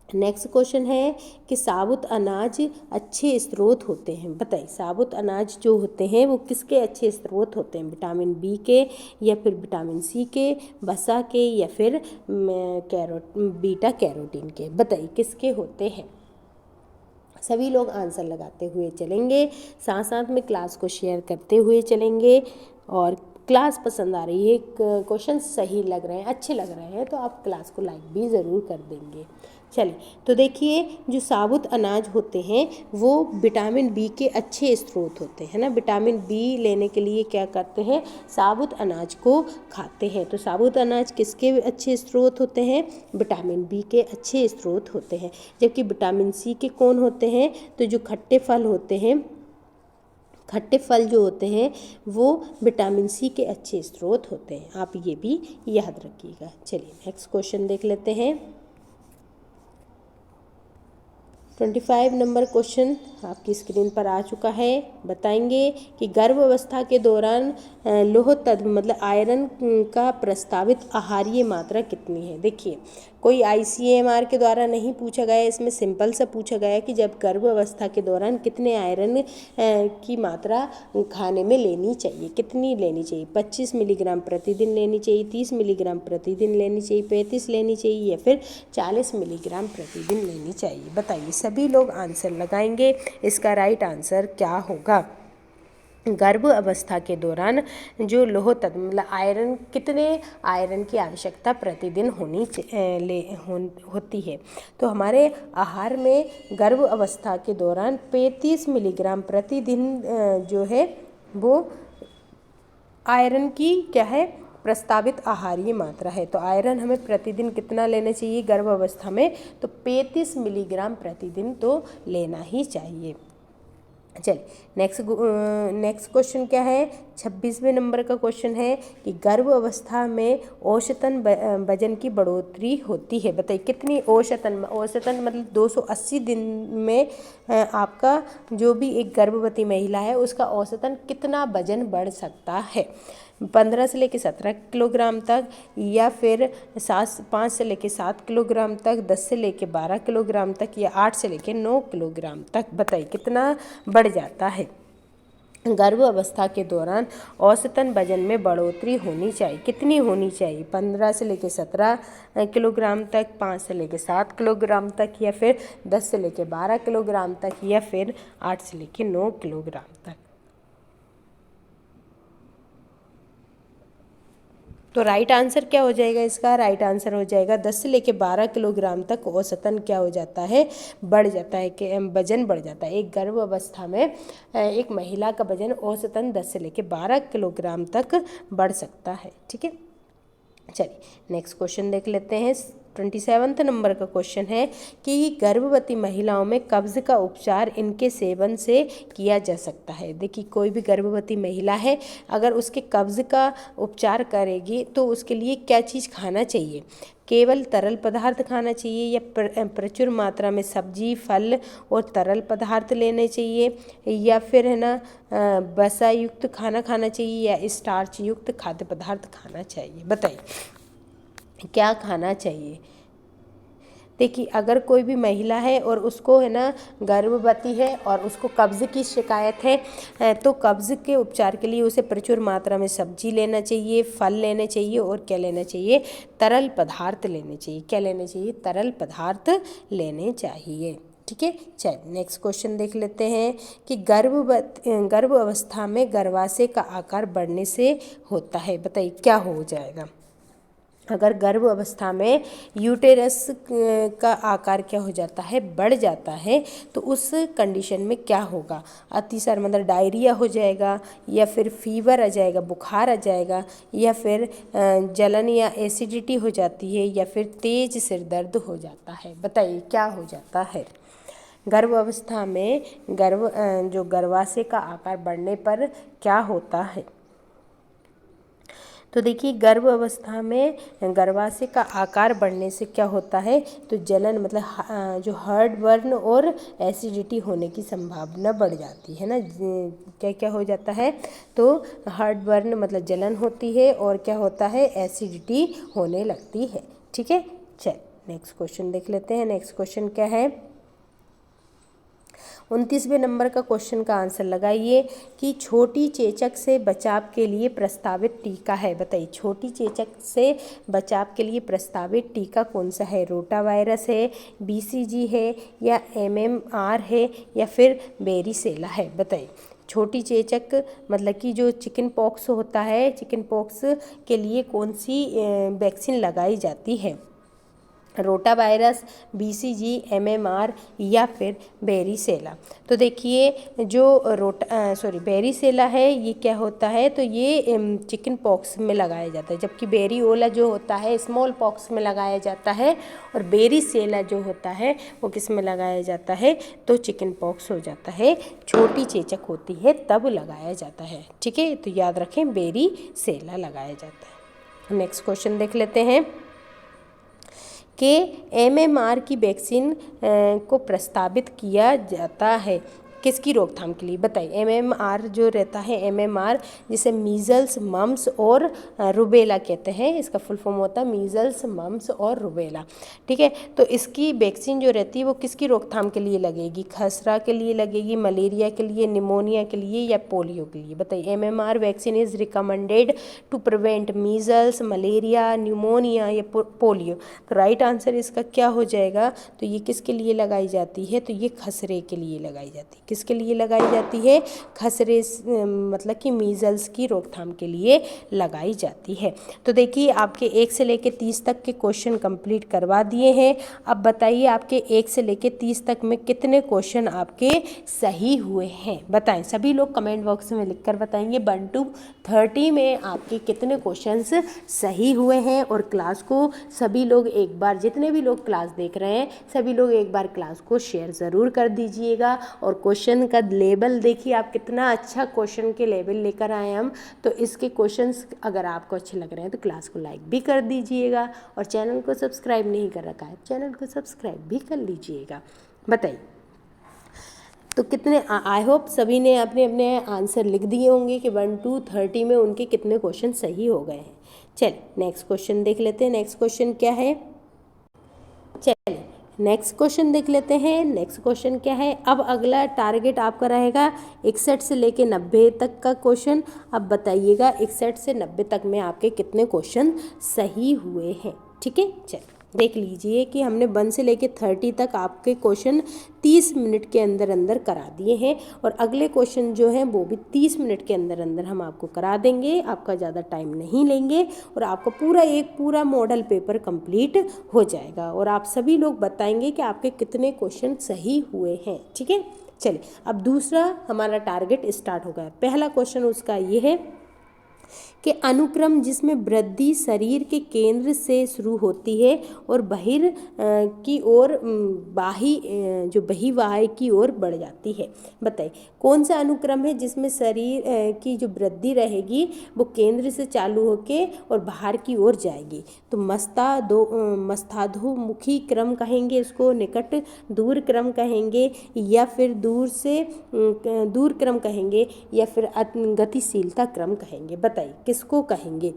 नेक्स्ट क्वेश्चन है कि साबुत अनाज अच्छे स्रोत होते हैं। बताइए, साबुत अनाज जो होते हैं वो किसके अच्छे स्रोत होते हैं? विटामिन बी के, या फिर विटामिन सी के, वसा के, या फिर बीटा कैरोटीन के? बताइए किसके होते हैं? सभी लोग आंसर लगाते हुए चलेंगे, साथ साथ में क्लास को शेयर करते हुए चलेंगे। और क्लास पसंद आ रही है, क्वेश्चन सही लग रहे हैं, अच्छे लग रहे हैं, तो आप क्लास को लाइक भी ज़रूर कर देंगे। चलिए, तो देखिए जो साबुत अनाज होते हैं वो विटामिन बी के अच्छे स्रोत होते हैं ना। विटामिन बी लेने के लिए क्या करते हैं, साबुत अनाज को खाते हैं। तो साबुत अनाज किसके अच्छे स्रोत होते हैं, विटामिन बी के अच्छे स्रोत होते हैं। जबकि विटामिन सी के कौन होते हैं, तो जो खट्टे फल होते हैं, खट्टे फल जो होते हैं वो विटामिन सी के अच्छे स्रोत होते हैं। आप ये भी याद रखिएगा। चलिए नेक्स्ट क्वेश्चन देख लेते हैं। 25 नंबर क्वेश्चन आपकी स्क्रीन पर आ चुका है। बताएंगे कि गर्भ अवस्था के दौरान लौह तत्व मतलब आयरन का प्रस्तावित आहारीय मात्रा कितनी है। देखिए कोई ICMR के द्वारा नहीं पूछा गया है, इसमें सिंपल सा पूछा गया है कि जब गर्भ अवस्था के दौरान कितने आयरन की मात्रा खाने में लेनी चाहिए, कितनी लेनी चाहिए। 25 मिलीग्राम प्रतिदिन लेनी चाहिए, 30 मिलीग्राम प्रतिदिन लेनी चाहिए, 35 लेनी चाहिए या फिर 40 मिलीग्राम प्रतिदिन लेनी चाहिए। बताइए, सभी लोग आंसर लगाएंगे। इसका राइट आंसर क्या होगा। गर्भ अवस्था के दौरान जो लौह तत्व मतलब आयरन, कितने आयरन की आवश्यकता प्रतिदिन होती है। तो हमारे आहार में गर्भ अवस्था के दौरान 35 मिलीग्राम प्रतिदिन जो है वो आयरन की क्या है, प्रस्तावित आहारीय मात्रा है। तो आयरन हमें प्रतिदिन कितना लेना चाहिए गर्भ अवस्था में, तो 35 मिलीग्राम प्रतिदिन तो लेना ही चाहिए। चलिए नेक्स्ट क्वेश्चन क्या है, 26वें नंबर का क्वेश्चन है कि गर्भ अवस्था में औसतन वजन की बढ़ोतरी होती है। बताइए कितनी औसतन मतलब 280 दिन में आपका जो भी एक गर्भवती महिला है उसका औसतन कितना वजन बढ़ सकता है। 15 से लेकर 17 किलोग्राम तक, या फिर 5 से लेकर 7 किलोग्राम तक, 10 से लेकर 12 किलोग्राम तक, या 8 से लेकर 9 किलोग्राम तक। बताइए कितना बढ़ जाता है। गर्भ अवस्था के दौरान औसतन वजन में बढ़ोतरी होनी चाहिए, कितनी होनी चाहिए। 15 से लेकर 17 किलोग्राम तक, 5 से लेकर 7 किलोग्राम तक, या फिर 10 से लेकर 12 किलोग्राम तक, या फिर 8 से लेकर 9 किलोग्राम तक। तो राइट आंसर क्या हो जाएगा इसका, राइट आंसर हो जाएगा 10 से लेकर 12 किलोग्राम तक औसतन क्या हो जाता है, बढ़ जाता है, कि वजन बढ़ जाता है। एक गर्भ अवस्था में एक महिला का वजन औसतन 10 से लेकर 12 किलोग्राम तक बढ़ सकता है। ठीक है, चलिए नेक्स्ट क्वेश्चन देख लेते हैं। 27 नंबर का क्वेश्चन है कि गर्भवती महिलाओं में कब्ज का उपचार इनके सेवन से किया जा सकता है। देखिए कोई भी गर्भवती महिला है अगर उसके कब्ज का उपचार करेगी तो उसके लिए क्या चीज़ खाना चाहिए। केवल तरल पदार्थ खाना चाहिए, या प्रचुर मात्रा में सब्जी, फल और तरल पदार्थ लेने चाहिए, या फिर है ना वसा युक्त खाना खाना चाहिए, या स्टार्च युक्त खाद्य पदार्थ खाना चाहिए। बताइए क्या खाना चाहिए। देखिए अगर कोई भी महिला है और उसको है ना गर्भवती है और उसको कब्ज़ की शिकायत है तो कब्ज़ के उपचार के लिए उसे प्रचुर मात्रा में सब्जी लेना चाहिए, फल लेने चाहिए, और क्या लेना चाहिए, तरल पदार्थ लेने चाहिए। क्या लेने चाहिए, तरल पदार्थ लेने चाहिए। ठीक है, चलिए नेक्स्ट क्वेश्चन देख लेते हैं कि गर्भ अवस्था में गर्भाशय का आकार बढ़ने से होता है। बताइए क्या हो जाएगा। अगर गर्भ अवस्था में यूटेरस का आकार क्या हो जाता है, बढ़ जाता है, तो उस कंडीशन में क्या होगा, अतिसार मतलब डायरिया हो जाएगा, या फिर फीवर आ जाएगा, बुखार आ जाएगा, या फिर जलन या एसिडिटी हो जाती है, या फिर तेज सिर दर्द हो जाता है। बताइए क्या हो जाता है। गर्भ अवस्था में जो गर्भाशय का आकार बढ़ने पर क्या होता है। तो देखिए गर्भ अवस्था में गर्भाशय का आकार बढ़ने से क्या होता है, तो जलन मतलब जो हार्टबर्न और एसिडिटी होने की संभावना बढ़ जाती है ना। क्या क्या हो जाता है, तो हार्टबर्न मतलब जलन होती है, और क्या होता है, एसिडिटी होने लगती है। ठीक है, चल नेक्स्ट क्वेश्चन देख लेते हैं। नेक्स्ट क्वेश्चन क्या है, 29वें नंबर का क्वेश्चन का आंसर लगाइए कि छोटी चेचक से बचाव के लिए प्रस्तावित टीका है। बताइए छोटी चेचक से बचाव के लिए प्रस्तावित टीका कौन सा है। रोटा वायरस है, BCG है, या MMR है, या फिर बेरीसेला है। बताइए छोटी चेचक मतलब कि जो चिकन पॉक्स होता है, चिकन पॉक्स के लिए कौन सी वैक्सीन लगाई जाती है। रोटा वायरस, BCG, MMR या फिर बेरीसेला। तो देखिए जो बेरीसेला है ये क्या होता है, तो ये चिकन पॉक्स में लगाया जाता है, जबकि बेरीओला जो होता है स्मॉल पॉक्स में लगाया जाता है, और बेरीसेला जो होता है वो किस में लगाया जाता है, तो चिकन पॉक्स हो जाता है, छोटी चेचक होती है तब लगाया जाता है। ठीक है, तो याद रखें बेरीसेला लगाया जाता है। नेक्स्ट क्वेश्चन देख लेते हैं कि MMR की वैक्सीन को प्रस्तावित किया जाता है किसकी रोकथाम के लिए, बताइए। MMR जो रहता है, MMR जिसे मीज़ल्स, मम्स और रुबेला कहते हैं, इसका फुल फॉर्म होता है मीज़ल्स, मम्स और रुबेला। ठीक है, तो इसकी वैक्सीन जो रहती है वो किसकी रोकथाम के लिए लगेगी, खसरा के लिए लगेगी, मलेरिया के लिए, निमोनिया के लिए या पोलियो के लिए, बताइए। MMR vaccine is recommended to prevent measles, malaria, pneumonia या पोलियो। तो राइट आंसर इसका क्या हो जाएगा, तो ये किसके लिए लगाई जाती है, तो ये खसरे के लिए लगाई जाती है। किसके लिए लगाई जाती है, खसरे मतलब कि मीज़ल्स की रोकथाम के लिए लगाई जाती है। तो देखिए आपके 1 से लेकर 30 तक के क्वेश्चन कंप्लीट करवा दिए हैं। अब बताइए आपके 1 से लेकर 30 तक में कितने क्वेश्चन आपके सही हुए हैं, बताएं। सभी लोग कमेंट बॉक्स में लिखकर बताएंगे 1 to 30 में आपके कितने क्वेश्चंस सही हुए हैं। और क्लास को सभी लोग एक बार, जितने भी लोग क्लास देख रहे हैं सभी लोग एक बार क्लास को शेयर ज़रूर कर दीजिएगा। और क्वेश्चन का लेवल देखिए आप, कितना अच्छा क्वेश्चन के लेवल लेकर आए हम। तो इसके क्वेश्चंस अगर आपको अच्छे लग रहे हैं तो क्लास को लाइक भी कर दीजिएगा, और चैनल को सब्सक्राइब नहीं कर रखा है चैनल को सब्सक्राइब भी कर लीजिएगा। बताइए तो कितने, आई होप सभी ने अपने अपने आंसर लिख दिए होंगे कि 1 to 30 में उनके कितने क्वेश्चन सही हो गए हैं। चलिए नेक्स्ट क्वेश्चन देख लेते हैं। नेक्स्ट क्वेश्चन क्या है, चलिए नेक्स्ट क्वेश्चन देख लेते हैं। नेक्स्ट क्वेश्चन क्या है, अब अगला टारगेट आपका रहेगा 61 से लेके 90 तक का क्वेश्चन। अब बताइएगा 61 से 90 तक में आपके कितने क्वेश्चन सही हुए हैं। ठीक है, चलिए देख लीजिए कि हमने 1 से लेके 30 तक आपके क्वेश्चन 30 मिनट के अंदर अंदर करा दिए हैं, और अगले क्वेश्चन जो हैं वो भी 30 मिनट के अंदर अंदर हम आपको करा देंगे। आपका ज़्यादा टाइम नहीं लेंगे और आपका पूरा मॉडल पेपर कंप्लीट हो जाएगा, और आप सभी लोग बताएंगे कि आपके कितने क्वेश्चन सही हुए हैं। ठीक है, चलिए अब दूसरा हमारा टारगेट स्टार्ट हो गया। पहला क्वेश्चन उसका ये है कि अनुक्रम जिसमें वृद्धि शरीर के केंद्र से शुरू होती है और बहिर की ओर जो बहिर्वाह की ओर बढ़ जाती है, बताइए कौन सा अनुक्रम है जिसमें शरीर की जो वृद्धि रहेगी वो केंद्र से चालू होके और बाहर की ओर जाएगी। तो मस्ताधोमुखी क्रम कहेंगे इसको, निकट दूर क्रम कहेंगे, या फिर दूर क्रम कहेंगे, या फिर गतिशीलता क्रम कहेंगे, बताइए किसको कहेंगे।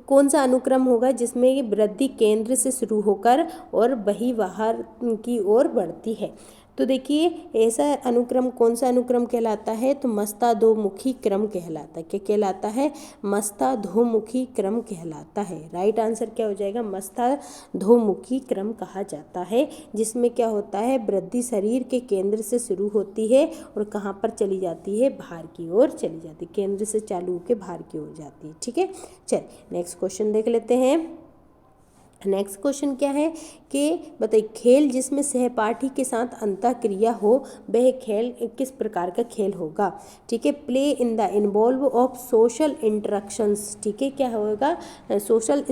कौन सा अनुक्रम होगा जिसमें ये वृद्धि केंद्र से शुरू होकर और बहिर्वाह की ओर बढ़ती है। तो देखिए ऐसा अनुक्रम कौन सा अनुक्रम कहलाता है, तो मस्ताधोमुखी क्रम कहलाता है। क्या कहलाता है, मस्ताधोमुखी क्रम कहलाता है। राइट आंसर क्या हो जाएगा, मस्ताधोमुखी क्रम कहा जाता है, जिसमें क्या होता है वृद्धि शरीर के केंद्र से शुरू होती है और कहाँ पर चली जाती है, बाहर की ओर चली जाती है, केंद्र से चालू होकर बाहर की ओर जाती है। ठीक है, चलिए नेक्स्ट क्वेश्चन देख लेते हैं। नेक्स्ट क्वेश्चन क्या है कि बताइए खेल जिसमें सहपाठी के साथ अंतःक्रिया हो वह खेल किस प्रकार का खेल होगा। ठीक है, play in the involve of social interactions. ठीक है, क्या होगा, सोशल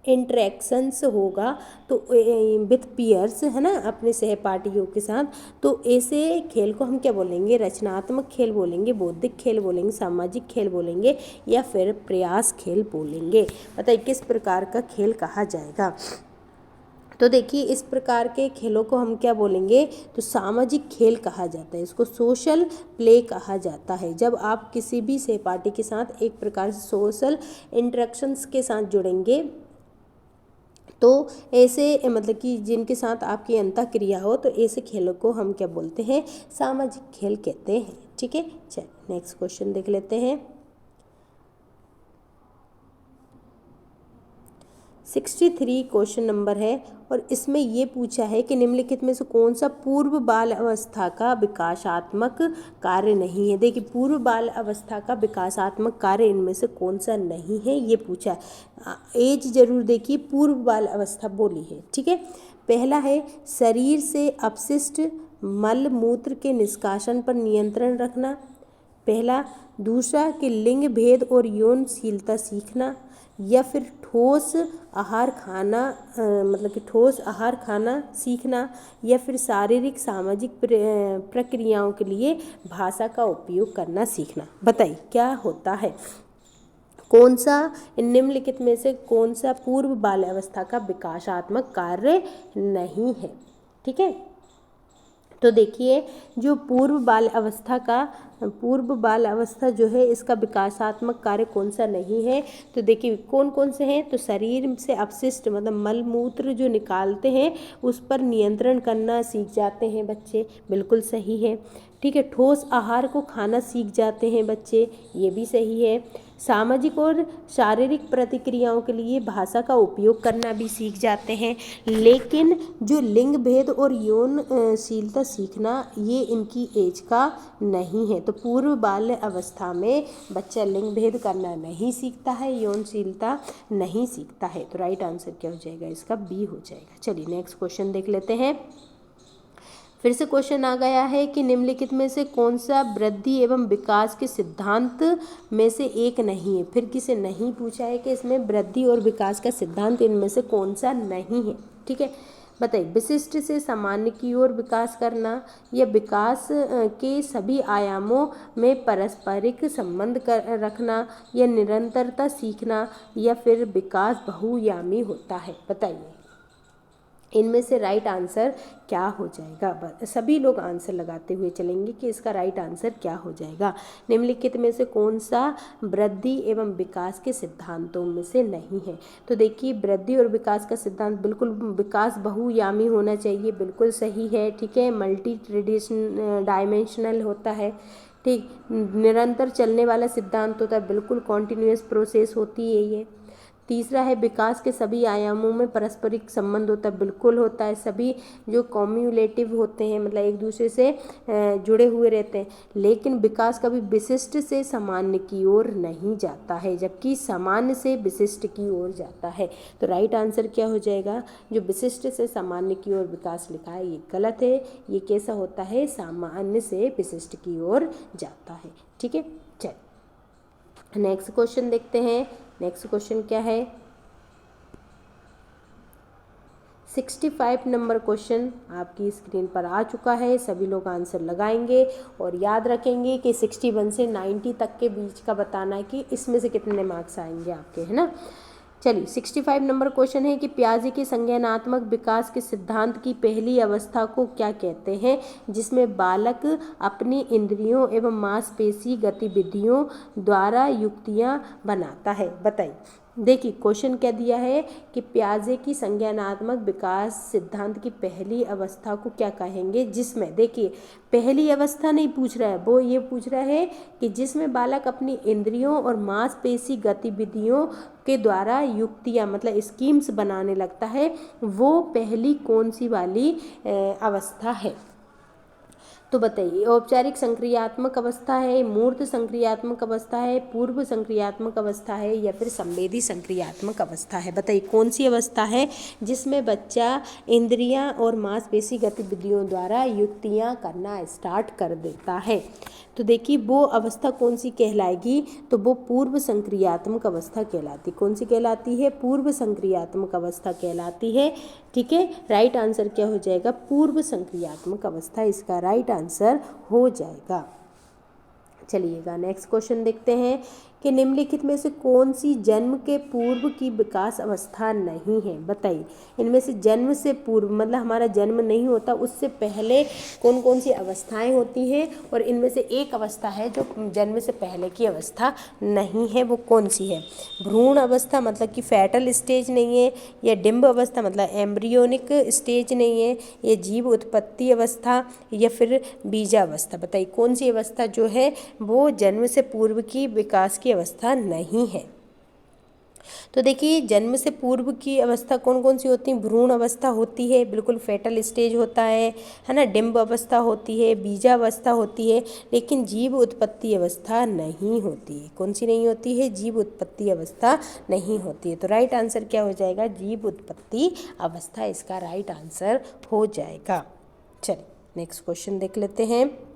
इंटरेक्शंस होगा, तो विथ पीयर्स है ना, अपने सहपाठियों के साथ। तो ऐसे खेल को हम क्या बोलेंगे, रचनात्मक खेल बोलेंगे, बौद्धिक खेल बोलेंगे, सामाजिक खेल बोलेंगे, या फिर प्रयास खेल बोलेंगे। बताइए किस प्रकार का खेल कहा जाएगा। तो देखिए इस प्रकार के खेलों को हम क्या बोलेंगे, तो सामाजिक खेल कहा जाता है, इसको सोशल प्ले कहा जाता है। जब आप किसी भी सहपाठी के साथ एक प्रकार से सोशल इंटरेक्शंस के साथ जुड़ेंगे, तो ऐसे मतलब कि जिनके साथ आपकी अंतःक्रिया हो, तो ऐसे खेलों को हम क्या बोलते हैं, सामाजिक खेल कहते हैं। ठीक है, चलिए नेक्स्ट क्वेश्चन देख लेते हैं। 63 क्वेश्चन नंबर है और इसमें ये पूछा है कि निम्नलिखित में से कौन सा पूर्व बाल अवस्था का विकासात्मक कार्य नहीं है। देखिए पूर्व बाल अवस्था का विकासात्मक कार्य इनमें से कौन सा नहीं है ये पूछा है। एज जरूर देखिए, पूर्व बाल अवस्था बोली है, ठीक है। पहला है शरीर से अपशिष्ट मल मूत्र के निष्कासन पर नियंत्रण रखना, पहला। दूसरा कि लिंग भेद और यौनशीलता सीखना, या फिर ठोस आहार खाना मतलब कि ठोस आहार खाना सीखना, या फिर शारीरिक सामाजिक प्रक्रियाओं के लिए भाषा का उपयोग करना सीखना। बताइए क्या होता है, कौन सा निम्नलिखित में से कौन सा पूर्व बाल अवस्था का विकासात्मक कार्य नहीं है। ठीक है, तो देखिए जो पूर्व बाल अवस्था जो है इसका विकासात्मक कार्य कौन सा नहीं है। तो देखिए कौन कौन से हैं, तो शरीर से अपशिष्ट मतलब मल मूत्र जो निकालते हैं उस पर नियंत्रण करना सीख जाते हैं बच्चे, बिल्कुल सही है। ठीक है, ठोस आहार को खाना सीख जाते हैं बच्चे, ये भी सही है। सामाजिक और शारीरिक प्रतिक्रियाओं के लिए भाषा का उपयोग करना भी सीख जाते हैं। लेकिन जो लिंग भेद और यौनशीलता सीखना ये इनकी एज का नहीं है। तो पूर्व बाल्य अवस्था में बच्चा लिंग भेद करना नहीं सीखता है, यौनशीलता नहीं सीखता है। तो राइट आंसर क्या हो जाएगा, इसका बी हो जाएगा। चलिए नेक्स्ट क्वेश्चन देख लेते हैं। फिर से क्वेश्चन आ गया है कि निम्नलिखित में से कौन सा वृद्धि एवं विकास के सिद्धांत में से एक नहीं है। फिर किसे नहीं पूछा है कि इसमें वृद्धि और विकास का सिद्धांत इनमें से कौन सा नहीं है। ठीक है, बताइए विशिष्ट से सामान्य की ओर विकास करना, या विकास के सभी आयामों में पारस्परिक संबंध रखना, या निरंतरता सीखना, या फिर विकास बहुआयामी होता है। बताइए इनमें से राइट आंसर क्या हो जाएगा। सभी लोग आंसर लगाते हुए चलेंगे कि इसका राइट आंसर क्या हो जाएगा। निम्नलिखित में से कौन सा वृद्धि एवं विकास के सिद्धांतों में से नहीं है। तो देखिए वृद्धि और विकास का सिद्धांत बिल्कुल विकास बहुआयामी होना चाहिए, बिल्कुल सही है। ठीक है, मल्टी डायमेंशनल होता है। ठीक, निरंतर चलने वाला सिद्धांत होता है, बिल्कुल कॉन्टिन्यूअस प्रोसेस होती है ये। तीसरा है विकास के सभी आयामों में पारस्परिक संबंध होता है, बिल्कुल होता है। सभी जो कॉम्युलेटिव होते हैं मतलब एक दूसरे से जुड़े हुए रहते हैं। लेकिन विकास कभी विशिष्ट से सामान्य की ओर नहीं जाता है, जबकि सामान्य से विशिष्ट की ओर जाता है। तो राइट आंसर क्या हो जाएगा, जो विशिष्ट से सामान्य की ओर विकास लिखा है ये गलत है। ये कैसा होता है, सामान्य से विशिष्ट की ओर जाता है। ठीक है, चल नेक्स्ट क्वेश्चन देखते हैं। नेक्स्ट क्वेश्चन क्या है, 65 नंबर क्वेश्चन आपकी स्क्रीन पर आ चुका है। सभी लोग आंसर लगाएंगे और याद रखेंगे कि 61 से 90 तक के बीच का बताना है कि इसमें से कितने मार्क्स आएंगे आपके, है ना। चलिए 65 नंबर क्वेश्चन है कि पियाजे के संज्ञानात्मक विकास के सिद्धांत की पहली अवस्था को क्या कहते हैं, जिसमें बालक अपनी इंद्रियों एवं मांसपेशी गतिविधियों द्वारा युक्तियां बनाता है। बताइए देखिए क्वेश्चन क्या दिया है कि पियाजे की संज्ञानात्मक विकास सिद्धांत की पहली अवस्था को क्या कहेंगे, जिसमें देखिए पहली अवस्था नहीं पूछ रहा है, वो ये पूछ रहा है कि जिसमें बालक अपनी इंद्रियों और मांसपेशी गतिविधियों के द्वारा युक्तियाँ मतलब स्कीम्स बनाने लगता है, वो पहली कौन सी वाली अवस्था है। तो बताइए औपचारिक संक्रियात्मक अवस्था है, मूर्त संक्रियात्मक अवस्था है, पूर्व संक्रियात्मक अवस्था है, या फिर संवेदी संक्रियात्मक अवस्था है। बताइए कौन सी अवस्था है जिसमें बच्चा इंद्रियां और मांसपेशी गतिविधियों द्वारा युक्तियां करना स्टार्ट कर देता है। तो देखिए वो अवस्था कौन सी कहलाएगी, तो वो पूर्व संक्रियात्मक अवस्था कहलाती। कौन सी कहलाती है, पूर्व संक्रियात्मक अवस्था कहलाती है। ठीक है, राइट आंसर क्या हो जाएगा, पूर्व संक्रियात्मक अवस्था इसका राइट आंसर हो जाएगा। चलिएगा नेक्स्ट क्वेश्चन देखते हैं कि निम्नलिखित में से कौन सी जन्म के पूर्व की विकास अवस्था नहीं है। बताइए इनमें से जन्म से पूर्व मतलब हमारा जन्म नहीं होता उससे पहले कौन कौन सी अवस्थाएं होती हैं, और इनमें से एक अवस्था है जो जन्म से पहले की अवस्था नहीं है, वो कौन सी है। भ्रूण अवस्था मतलब कि फैटल स्टेज नहीं है, या डिम्ब अवस्था मतलब एम्ब्रियोनिक स्टेज नहीं है, या जीव उत्पत्ति अवस्था, या फिर बीजावस्था। बताइए कौन सी अवस्था जो है वो जन्म से पूर्व की विकास की अवस्था नहीं है। तो देखिए जन्म से पूर्व की अवस्था कौन कौन सी होती है। भ्रूण अवस्था होती है, बिल्कुल फेटल स्टेज होता है ना। डिंब अवस्था होती है, बीजावस्था होती है, लेकिन जीव उत्पत्ति अवस्था नहीं होती है। कौन सी नहीं होती है? जीव उत्पत्ति अवस्था नहीं होती है। तो राइट आंसर क्या हो जाएगा? जीव उत्पत्ति अवस्था इसका राइट आंसर हो जाएगा। चलिए नेक्स्ट क्वेश्चन देख लेते हैं।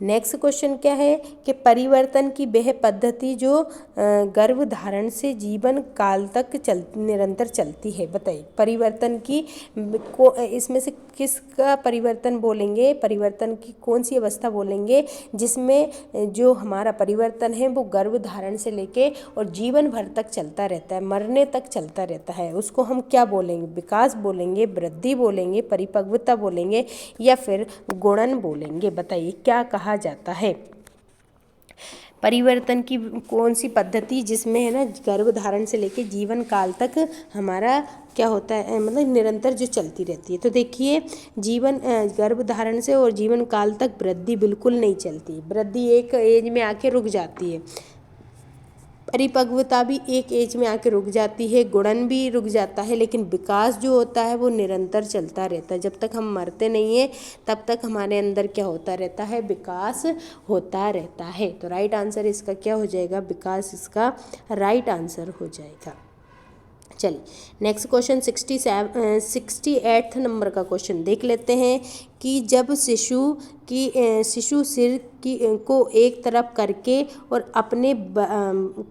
नेक्स्ट क्वेश्चन क्या है कि परिवर्तन की वह पद्धति जो गर्भधारण से जीवन काल तक निरंतर चलती है। बताइए परिवर्तन की को इसमें से किसका परिवर्तन बोलेंगे? परिवर्तन की कौन सी अवस्था बोलेंगे जिसमें जो हमारा परिवर्तन है वो गर्भधारण से लेके और जीवन भर तक चलता रहता है, मरने तक चलता रहता है। उसको हम क्या बोलेंगे? विकास बोलेंगे, वृद्धि बोलेंगे, परिपक्वता बोलेंगे या फिर गुणन बोलेंगे? बताइए क्या कहा जाता है? परिवर्तन की कौन सी पद्धति जिसमें है ना गर्भधारण से लेके जीवन काल तक हमारा क्या होता है, मतलब निरंतर जो चलती रहती है। तो देखिए जीवन गर्भधारण से और जीवन काल तक वृद्धि बिल्कुल नहीं चलती। वृद्धि एक एज में आके रुक जाती है, परिपक्वता भी एक एज में आके रुक जाती है, गुणन भी रुक जाता है, लेकिन विकास जो होता है वो निरंतर चलता रहता है। जब तक हम मरते नहीं हैं तब तक हमारे अंदर क्या होता रहता है? विकास होता रहता है। तो राइट आंसर इसका क्या हो जाएगा? विकास इसका राइट आंसर हो जाएगा। चलिए नेक्स्ट क्वेश्चन 68 नंबर का क्वेश्चन देख लेते हैं कि जब शिशु सिर को एक तरफ करके और अपने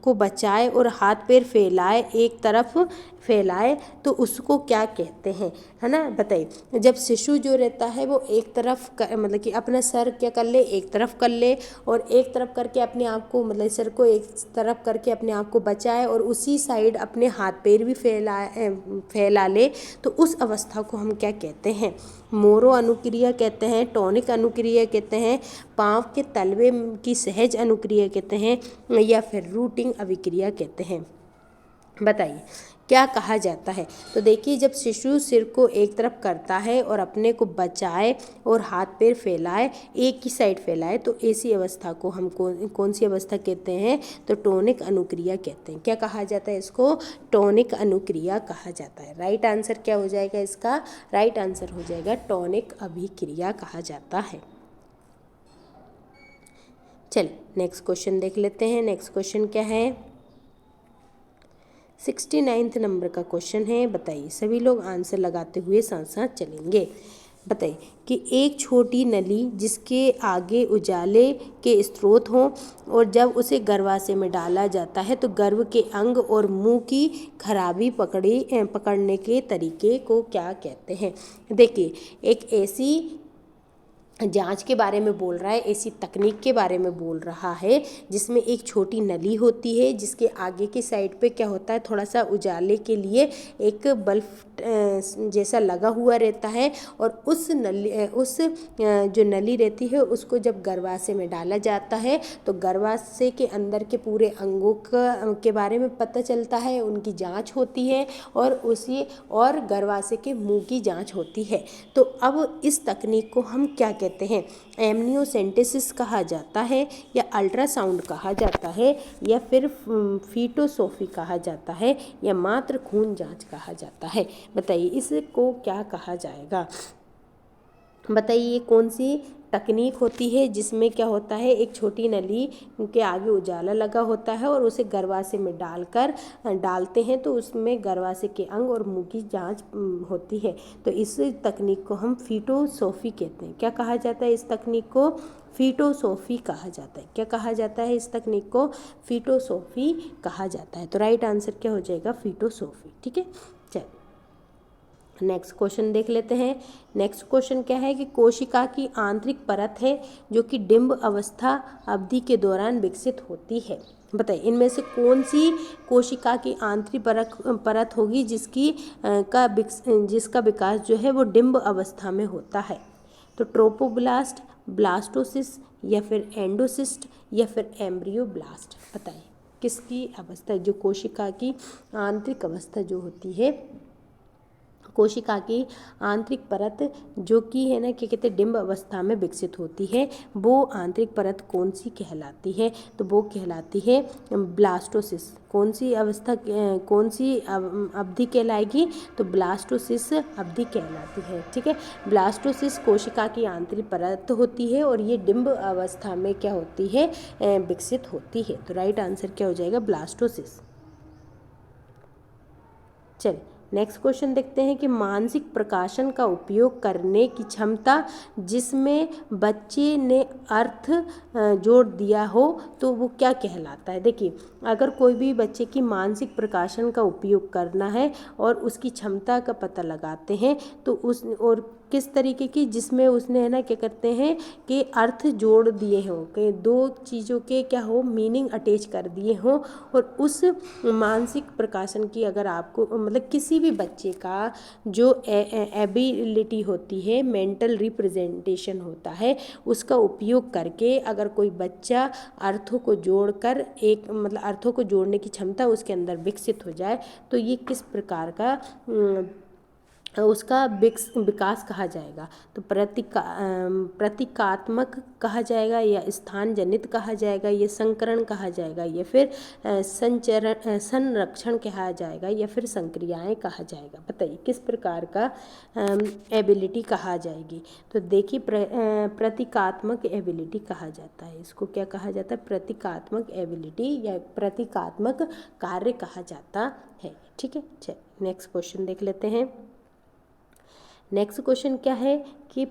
को बचाए और हाथ पैर फैलाए, एक तरफ फैलाए, तो उसको क्या कहते हैं? है ना। बताइए जब शिशु जो रहता है वो एक तरफ मतलब कि अपना सर क्या कर ले? एक तरफ कर ले और एक तरफ करके अपने आप को, मतलब सर को एक तरफ करके अपने आप को बचाए और उसी साइड अपने हाथ पैर भी फैला ले, तो उस अवस्था को हम क्या कहते हैं? मोरो अनुक्रिया कहते हैं, टॉनिक अनुक्रिया कहते हैं, पाँव के तलवे की सहज अनुक्रिया कहते हैं या फिर रूटिंग अभिक्रिया कहते हैं? बताइए क्या कहा जाता है? तो देखिए जब शिशु सिर को एक तरफ करता है और अपने को बचाए और हाथ पैर फैलाए, एक ही साइड फैलाए, तो ऐसी अवस्था को हम कौन सी अवस्था कहते हैं? तो टॉनिक अनुक्रिया कहते हैं। क्या कहा जाता है इसको? टॉनिक अनुक्रिया कहा जाता है। राइट आंसर क्या हो जाएगा इसका? राइट आंसर हो जाएगा टॉनिक अभिक्रिया कहा जाता है। चलिए नेक्स्ट क्वेश्चन देख लेते हैं। नेक्स्ट क्वेश्चन क्या है? 69 नंबर का क्वेश्चन है। बताइए सभी लोग आंसर लगाते हुए साथ साथ चलेंगे। बताइए कि एक छोटी नली जिसके आगे उजाले के स्रोत हों और जब उसे गर्भाशय में डाला जाता है तो गर्भ के अंग और मुंह की खराबी पकड़ने के तरीके को क्या कहते हैं? देखिए एक ऐसी जांच के बारे में बोल रहा है, ऐसी तकनीक के बारे में बोल रहा है जिसमें एक छोटी नली होती है जिसके आगे की साइड पे क्या होता है? थोड़ा सा उजाले के लिए एक बल्ब जैसा लगा हुआ रहता है और उस जो नली रहती है उसको जब गर्भाशय में डाला जाता है तो गर्भाशय के अंदर के पूरे अंगों के बारे में पता चलता है, उनकी जांच होती है और गर्भाशय के मुंह की जांच होती है। तो अब इस तकनीक को हम क्या कहते हैं? एमनियोसेंटेसिस कहा जाता है या अल्ट्रासाउंड कहा जाता है या फिर फीटोसोफी कहा जाता है या मात्र खून जांच कहा जाता है? बताइए इसको क्या कहा जाएगा? बताइए कौन सी तकनीक होती है जिसमें क्या होता है? एक छोटी नली के आगे उजाला लगा होता है और उसे गर्भाशय में डालते हैं तो उसमें गर्भाशय के अंग और मुंह की जांच होती है। तो इस तकनीक को हम फीटोसोफी कहते हैं। क्या कहा जाता है इस तकनीक को? फीटोसोफी कहा जाता है। क्या कहा जाता है इस तकनीक को? फीटोसोफी कहा जाता है। तो राइट आंसर क्या हो जाएगा? फीटोसोफी। ठीक है। चलिए नेक्स्ट क्वेश्चन देख लेते हैं। नेक्स्ट क्वेश्चन क्या है कि कोशिका की आंतरिक परत है जो कि डिंब अवस्था अवधि के दौरान विकसित होती है। बताइए इनमें से कौन सी कोशिका की आंतरिक परत होगी जिसका विकास जो है वो डिंब अवस्था में होता है? तो ट्रोपोब्लास्ट, ब्लास्टोसिस या फिर एंडोसिस्ट या फिर एम्ब्रियोब्लास्ट? बताइए किसकी अवस्था जो कोशिका की आंतरिक अवस्था जो होती है कोशिका की आंतरिक परत जो कि है ना क्या कहते हैं डिम्ब अवस्था में विकसित होती है, वो आंतरिक परत कौन सी कहलाती है? तो वो कहलाती है ब्लास्टोसिस। कौन सी अवस्था कौन सी अवधि कहलाएगी? तो ब्लास्टोसिस अवधि कहलाती है। ठीक है, ब्लास्टोसिस कोशिका की आंतरिक परत होती है और ये डिम्ब अवस्था में क्या होती है? विकसित होती है। तो राइट आंसर क्या हो जाएगा? ब्लास्टोसिस। चलिए नेक्स्ट क्वेश्चन देखते हैं कि मानसिक प्रकाशन का उपयोग करने की क्षमता जिसमें बच्चे ने अर्थ जोड़ दिया हो तो वो क्या कहलाता है? देखिए, अगर कोई भी बच्चे की मानसिक प्रकाशन का उपयोग करना है और उसकी क्षमता का पता लगाते हैं तो उस और किस तरीके की, जिसमें उसने है ना क्या करते हैं कि अर्थ जोड़ दिए हों, कि दो चीज़ों के क्या हो मीनिंग अटैच कर दिए हों, और उस मानसिक प्रकाशन की अगर आपको मतलब किसी भी बच्चे का जो एबिलिटी होती है, मेंटल रिप्रेजेंटेशन होता है, उसका उपयोग करके अगर कोई बच्चा अर्थों को जोड़कर एक मतलब अर्थों को जोड़ने की क्षमता उसके अंदर विकसित हो जाए तो ये किस प्रकार का उसका विकास कहा जाएगा? तो प्रतीकात्मक कहा जाएगा, या स्थान जनित कहा जाएगा, या संकरण कहा जाएगा, या फिर संरक्षण कहा जाएगा, या फिर संक्रियाएं कहा जाएगा? बताइए किस प्रकार का एबिलिटी कहा जाएगी? तो देखिए प्रतीकात्मक एबिलिटी कहा जाता है। इसको क्या कहा जाता है? प्रतीकात्मक एबिलिटी या प्रतीकात्मक कार्य कहा जाता है। ठीक है, चलिए नेक्स्ट क्वेश्चन देख लेते हैं। नेक्स्ट क्वेश्चन क्या है कि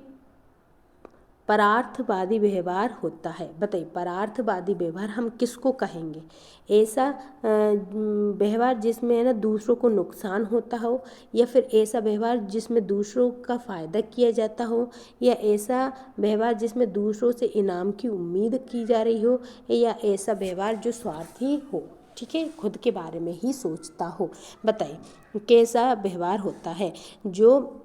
परार्थवादी व्यवहार होता है। बताइए परार्थवादी व्यवहार हम किसको कहेंगे? ऐसा व्यवहार जिसमें है ना दूसरों को नुकसान होता हो, या फिर ऐसा व्यवहार जिसमें दूसरों का फ़ायदा किया जाता हो, या ऐसा व्यवहार जिसमें दूसरों से इनाम की उम्मीद की जा रही हो, या ऐसा व्यवहार जो स्वार्थी हो, ठीक है, खुद के बारे में ही सोचता हो? बताइए कैसा व्यवहार होता है? जो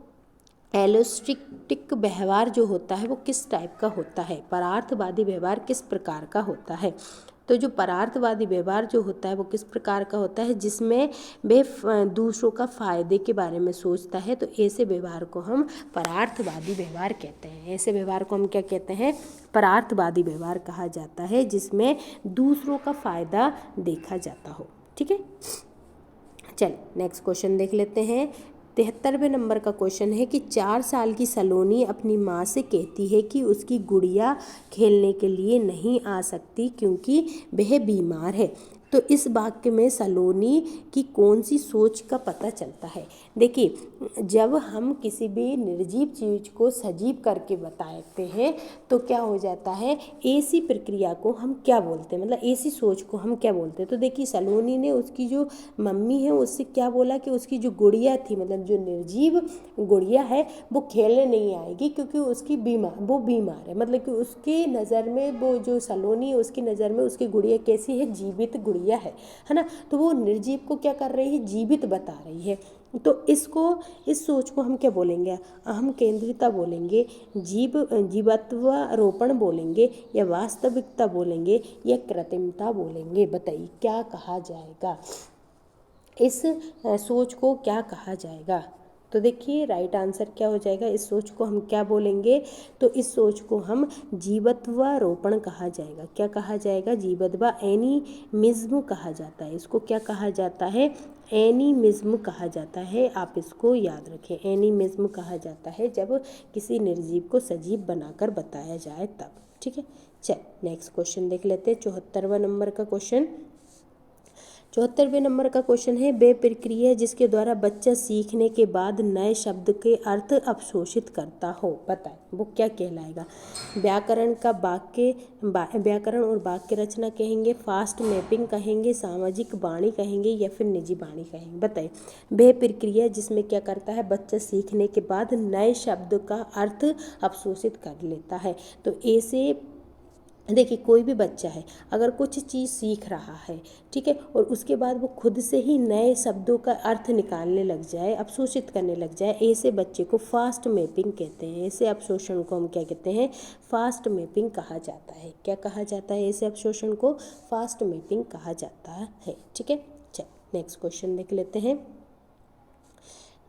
एलोस्टिक व्यवहार जो होता है वो किस टाइप का होता है? परार्थवादी व्यवहार किस प्रकार का होता है? तो जो परार्थवादी व्यवहार जो होता है वो किस प्रकार का होता है? जिसमें वह दूसरों का फायदे के बारे में सोचता है, तो ऐसे व्यवहार को हम परार्थवादी व्यवहार कहते हैं। ऐसे व्यवहार को हम क्या कहते हैं? परार्थवादी व्यवहार कहा जाता है, जिसमें दूसरों का फायदा देखा जाता हो। ठीक है, चल नेक्स्ट क्वेश्चन देख लेते हैं। 73वें नंबर का क्वेश्चन है कि 4 साल की सलोनी अपनी माँ से कहती है कि उसकी गुड़िया खेलने के लिए नहीं आ सकती क्योंकि वह बीमार है। तो इस वाक्य में सलोनी की कौन सी सोच का पता चलता है? देखिए, जब हम किसी भी निर्जीव चीज़ को सजीव करके बताते हैं तो क्या हो जाता है, ऐसी प्रक्रिया को हम क्या बोलते हैं, मतलब ऐसी सोच को हम क्या बोलते हैं? तो देखिए सलोनी ने उसकी जो मम्मी है उससे क्या बोला कि उसकी जो गुड़िया थी, मतलब जो निर्जीव गुड़िया है, वो खेलने नहीं आएगी क्योंकि वो बीमार है। मतलब कि उसकी नज़र में वो जो सलोनी है उसकी नज़र में उसकी गुड़िया कैसी है? जीवित गुड़िया है ना। तो वो निर्जीव को क्या कर रही है? जीवित बता रही है। तो इस सोच को हम क्या बोलेंगे? अहम केंद्रिता बोलेंगे, जीवत्वारोपण बोलेंगे, या वास्तविकता बोलेंगे, या कृत्रिमता बोलेंगे? बताइए क्या कहा जाएगा? इस सोच को क्या कहा जाएगा? तो देखिए राइट आंसर क्या हो जाएगा? इस सोच को हम क्या बोलेंगे? तो इस सोच को हम जीवत्वारोपण कहा जाएगा। क्या कहा जाएगा? जीवत्वा एनिमिज्म कहा जाता है। इसको क्या कहा जाता है? एनिमिज्म कहा जाता है। आप इसको याद रखें, एनिमिज्म कहा जाता है जब किसी निर्जीव को सजीव बनाकर बताया जाए तब। ठीक है, चल नेक्स्ट क्वेश्चन देख लेते हैं। 74वां नंबर का क्वेश्चन। 74वें नंबर का क्वेश्चन है, वे प्रक्रिया जिसके द्वारा बच्चा सीखने के बाद नए शब्द के अर्थ अवशोषित करता हो, बताएं वो क्या कहलाएगा? व्याकरण और वाक्य रचना कहेंगे, फास्ट मैपिंग कहेंगे, सामाजिक वाणी कहेंगे, या फिर निजी वाणी कहेंगे? बताइए वह प्रक्रिया जिसमें क्या करता है? बच्चा सीखने के बाद नए शब्द का अर्थ अवशोषित कर लेता है। तो ऐसे देखिए कोई भी बच्चा है अगर कुछ चीज़ सीख रहा है, ठीक है, और उसके बाद वो खुद से ही नए शब्दों का अर्थ निकालने लग जाए, अवशोषित करने लग जाए, ऐसे बच्चे को फास्ट मैपिंग कहते हैं। ऐसे अवशोषण को हम क्या कहते हैं? फास्ट मैपिंग कहा जाता है। क्या कहा जाता है? ऐसे अवशोषण को फास्ट मैपिंग कहा जाता है। ठीक है, चल नेक्स्ट क्वेश्चन देख लेते हैं।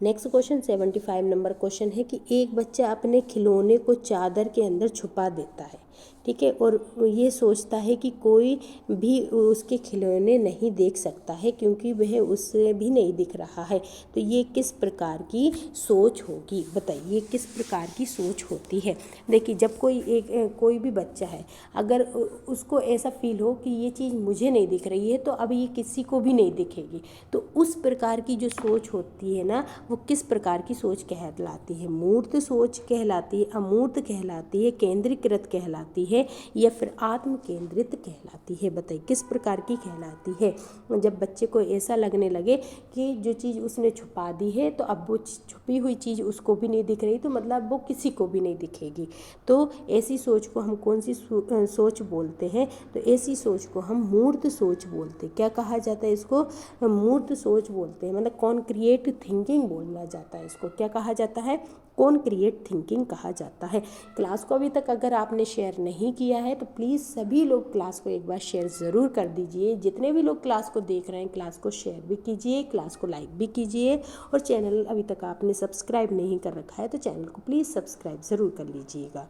नेक्स्ट क्वेश्चन 75 नंबर क्वेश्चन है कि एक बच्चा अपने खिलौने को चादर के अंदर छुपा देता है, ठीक है, और ये सोचता है कि कोई भी उसके खिलौने नहीं देख सकता है क्योंकि वह उससे भी नहीं दिख रहा है। तो ये किस प्रकार की सोच होगी, बताइए किस प्रकार की सोच होती है। देखिए जब कोई भी बच्चा है, अगर उसको ऐसा फील हो कि ये चीज़ मुझे नहीं दिख रही है तो अब ये किसी को भी नहीं दिखेगी, तो उस प्रकार की जो सोच होती है ना, वो किस प्रकार की सोच कहलाती है, मूर्त सोच कहलाती है, अमूर्त कहलाती है, केंद्रीकृत कहलाती है, या फिर आत्म केंद्रित कहलाती है। बताइए किस प्रकार की कहलाती है। जब बच्चे को ऐसा लगने लगे कि जो चीज़ उसने छुपा दी है तो अब वो छुपी हुई चीज़ उसको भी नहीं दिख रही, तो मतलब वो किसी को भी नहीं दिखेगी, तो ऐसी सोच को हम कौन सी सोच बोलते हैं, तो ऐसी सोच को हम मूर्त सोच बोलते हैं। क्या कहा जाता है इसको, मूर्त सोच बोलते हैं, मतलब कॉन्क्रिएट थिंकिंग बोला जाता है इसको। क्या कहा जाता है, कॉन्क्रिएट थिंकिंग कहा जाता है। क्लास को अभी तक अगर आपने शेयर नहीं किया है तो प्लीज़ सभी लोग क्लास को एक बार शेयर ज़रूर कर दीजिए। जितने भी लोग क्लास को देख रहे हैं क्लास को शेयर भी कीजिए, क्लास को लाइक भी कीजिए, और चैनल अभी तक आपने सब्सक्राइब नहीं कर रखा है तो चैनल को प्लीज़ सब्सक्राइब ज़रूर कर लीजिएगा।